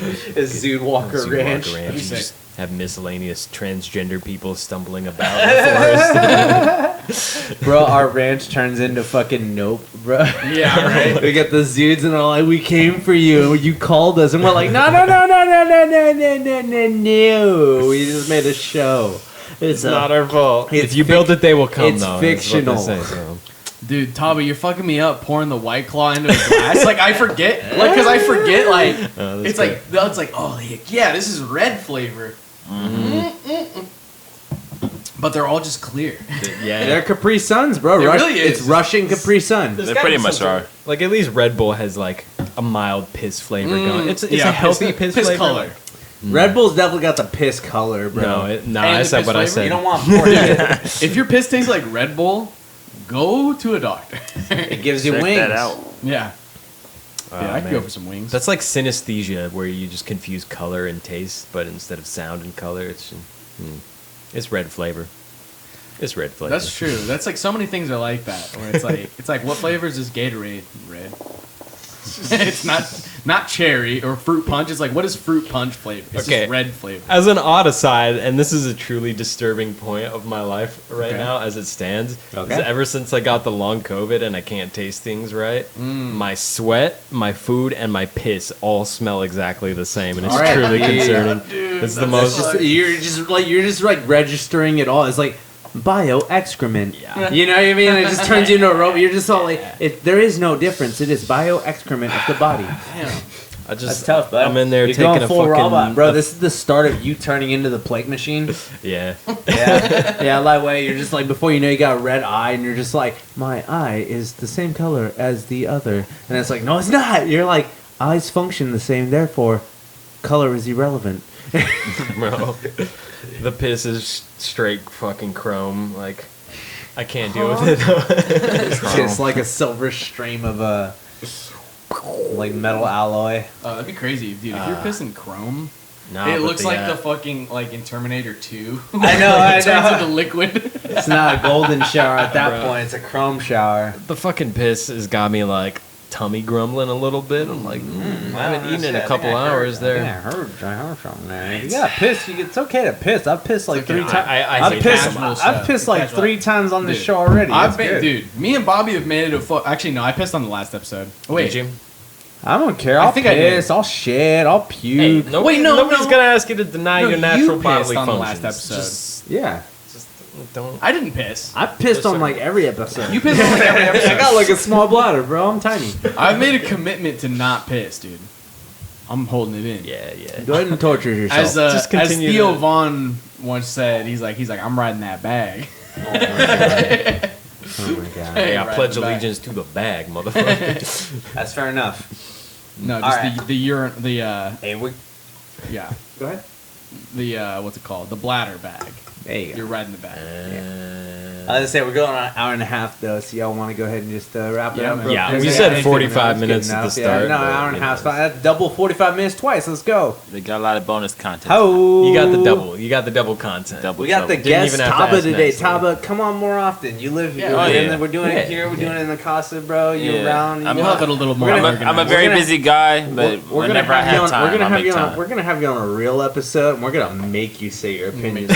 It's Zude Walker Zude Ranch. Walker That'd be You sick. just have miscellaneous transgender people stumbling about the forest. Bro, our ranch turns into fucking Nope, bro. Yeah, right. We get the Zudes and they're like, we came for you. You called us. And we're like, no, no, no, no, no, no, no, no, no, no, no. We just made a show. It's not our fault. It's If you build it, they will come, it's though. That's what they fictional. say, so. Dude, Taba, you're fucking me up pouring the White Claw into a glass. Like, I forget. Like, because I forget, like, that's it's like, oh, yeah, this is red flavor. But they're all just clear. Yeah. They're Capri Suns, bro. It really is. It's Russian Capri Sun. There's They gotta pretty be much something- are. Like, at least Red Bull has, like, a mild piss flavor going. It's yeah, a healthy piss flavor. color. Red Bull's definitely got the piss color, bro. No, And I the said piss what I flavor? said. You don't want pork. If your piss tastes like Red Bull, go to a doctor. It gives you Check wings. that out. Yeah. Yeah, I could man. go for some wings. That's like synesthesia, where you just confuse color and taste, but instead of sound and color, it's red flavor. It's red flavor. That's true. That's like so many things are like that. Where it's like what flavor is this Gatorade? Red. It's not cherry or fruit punch. It's like what is fruit punch flavor? It's Okay. just red flavor. As an odd aside, and this is a truly disturbing point of my life right Okay. now as it stands, Okay. is ever since I got the long COVID and I can't taste things right, my sweat, my food, and my piss all smell exactly the same, and it's All right. truly Yeah. concerning. It's the most. You're just like registering it all. It's like bio excrement. Yeah. You know what I mean? It just turns you into a robot. You're just all like, there is no difference. It is bio excrement of the body. Damn. I just, That's tough, bud. I'm in there You're taking going a full fucking robot, bro. This is the start of you turning into the plague machine. Yeah. Yeah, yeah. That way, you're just like before you know, you got a red eye, and you're just like, my eye is the same color as the other, and it's like, no, it's not. You're like, eyes function the same, therefore, color is irrelevant. Bro, the piss is straight fucking chrome. Like, I can't deal with it. It's just like a silver stream of like metal alloy. Oh, that'd be crazy, dude. If you're pissing chrome, Nah, it but looks like the fucking like in Terminator 2. I know, It turns I into know. liquid. It's not a golden shower at that Bro. point. It's a chrome shower. the fucking piss has got me like tummy grumbling a little bit. I'm like, I haven't eaten in a couple hours there. I heard something there. You gotta piss. It's okay to piss. I've pissed like It's okay. 3 times. I I've hate pissed. casual I've stuff. pissed like Casual. 3 times on this Dude. show already. I've That's good. dude. Me and Bobby have made it a actually no, I pissed on the last episode. Oh, wait, Did you? I don't care. I I'll think I did. piss. I'll shit. I'll puke. Hey, nobody's gonna ask you to deny No, your you natural pissed bodily on the functions. last episode. Yeah, Just don't. I didn't piss. I pissed on like every episode. You pissed on like every I episode. got like a small bladder, bro. I'm tiny. I've made a commitment to not piss, dude. I'm holding it in. Yeah, yeah. Go ahead and torture yourself. As Just continue Theo to- Vaughn once said, he's like, I'm riding that bag. oh my god. Hey, I Right pledge in the back. allegiance to the bag, motherfucker. That's fair enough. No, just Alright. the urine, Hey, we yeah, go ahead. the what's it called? The bladder bag. There you go. You're riding the bag. I was gonna say we're going on an hour and a half though, so y'all want to go ahead and just wrap it Yeah, up? man. real Yeah, quick? we said anything 45 else? Good minutes at the enough. start, Yeah, no, but, hour and a you half. know. That's double 45 minutes twice. Let's go. They got a lot of bonus content. Ho! You got the double. You got the double content. Double We got the trouble. Didn't guest even have to Taba ask today. nicely. Taba, come on more often. You live here. Yeah, oh, yeah. We're doing Yeah, it here. We're yeah. doing it in the Casa, bro. You Yeah. around? I'm you We'll have it a little more We're gonna- organized. I'm a very We're gonna- busy guy, but We're gonna whenever I have you have on. time, We're gonna I'll have make you on. time. We're gonna have you on a real episode, and we're gonna make you say your opinions.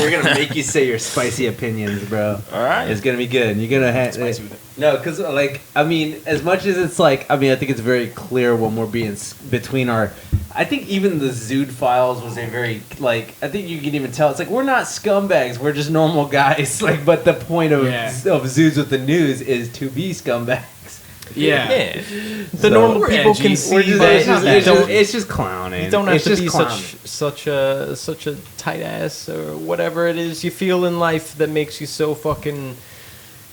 We're gonna make you say your spicy opinions, bro. All right. It's gonna be good. You're gonna have Spicy with it. no, because like I mean, as much as it's like I mean, I think it's very clear when we're being between our. I think even the Zude files was a very like. I think you can even tell it's like we're not scumbags. We're just normal guys. Like, but the point of Yeah. of Zudes with the news is to be scumbags. Yeah. Yeah. The So- normal We're people edgy. can We're see Just, that it's, just, you it's, just, don't, it's just clowning. you don't have It's to just be clowning. such a tight ass or whatever it is you feel in life that makes you so fucking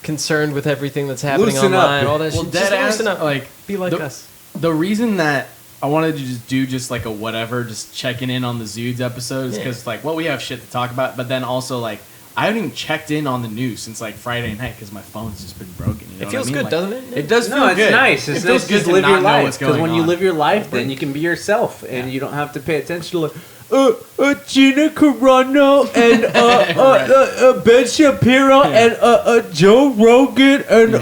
concerned with everything that's happening Loosen up. online. All that Well, shit. dead Just ass, loosen up. like, Be like the- us. The reason that I wanted to just do just like a whatever, just checking in on the Zudes episode is Yeah. because like, well, we have shit to talk about, but then also like, I haven't even checked in on the news since like Friday night because my phone's just been broken. You know It what feels I mean? good, Like, doesn't it? It does feel No, it's good. nice. It It's feels nice good to to live not your know life what's because going when you on. live your life, then you can be yourself and Yeah. you don't have to pay attention to like, Gina Carano and Ben Shapiro and Joe Rogan and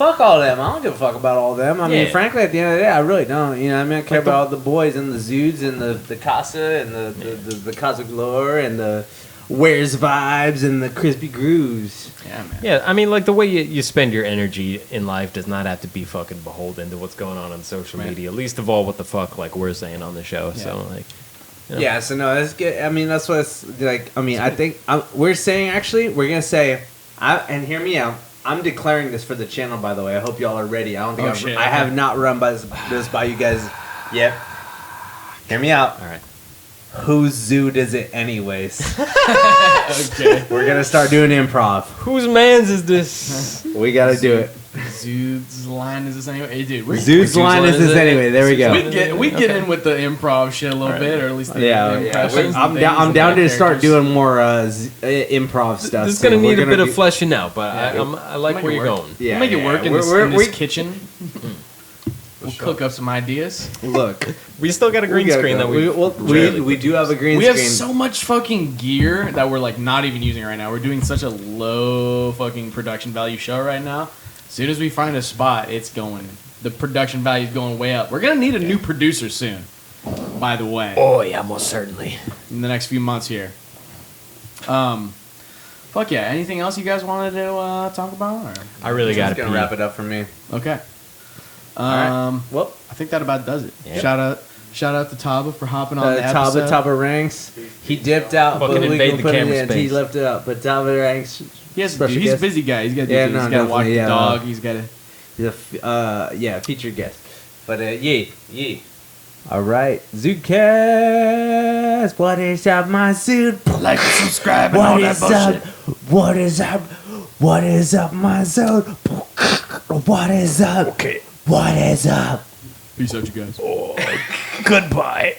fuck all them. I don't give a fuck about all them. I mean, Yeah. frankly, at the end of the day, I really don't. You know, what I mean, I care about all the boys and the Zudes and the Casa and the Cosmic Lore and the Where's Vibes and the Crispy Grooves. Yeah, man. Yeah, I mean, like the way you spend your energy in life does not have to be fucking beholden to what's going on social Right. media. Least of all, what the fuck, like we're saying on the show. Yeah. So like, Yeah, so no, that's good. I mean, that's what it's like. I mean, I think we're saying actually, we're gonna say, and hear me out. I'm declaring this for the channel, by the way. I hope y'all are ready. I don't think shit, I have not run by this by you guys yet. Hear me out. all right. Whose Zood is it, anyways? Okay. We're gonna start doing improv. Whose man's is this? We gotta do it. Zude's line is this anyway? Hey, dude. Zood's line is this anyway. There we go. We get in with the improv shit a little bit, or at least the Yeah, impressions. I'm and down. things I'm and down to start characters. doing more improv stuff. This is so gonna we're need a bit be- of fleshing out, but Yeah. I like Make where it you're work. going. Yeah, We'll make it yeah. work in We're- this we- kitchen. We'll cook up some ideas. Look, We still got a green we gotta screen go. that we do have a green We screen. have so much fucking gear that we're like not even using right now. We're doing such a low fucking production value show right now. As soon as we find a spot, it's going. The production value is going way up. We're gonna need a new producer soon. By the way, Oh yeah, most certainly. in the next few months here. Fuck yeah. Anything else you guys wanted to talk about? Or? I really got That's to gonna wrap it up for me. Okay. right. Well, I think that about does it. Yeah. Shout out to Taba for hopping on the Taba episode. ranks. He dipped out, but Fucking we invade can the put it camera in. He space. left it out, but Taba ranks. He has to special do, he's a guest. busy guy. He's got to Yeah, do no, things. He's got to walk definitely, the yeah. dog. He's got to. He's a featured guest. But yeah. All right, Zudecast. What is up, my Zude? Like, subscribe, and all What that is bullshit. up? What is up? What is up, my Zude? What is up? Okay. What is up? Peace out, you guys. Goodbye.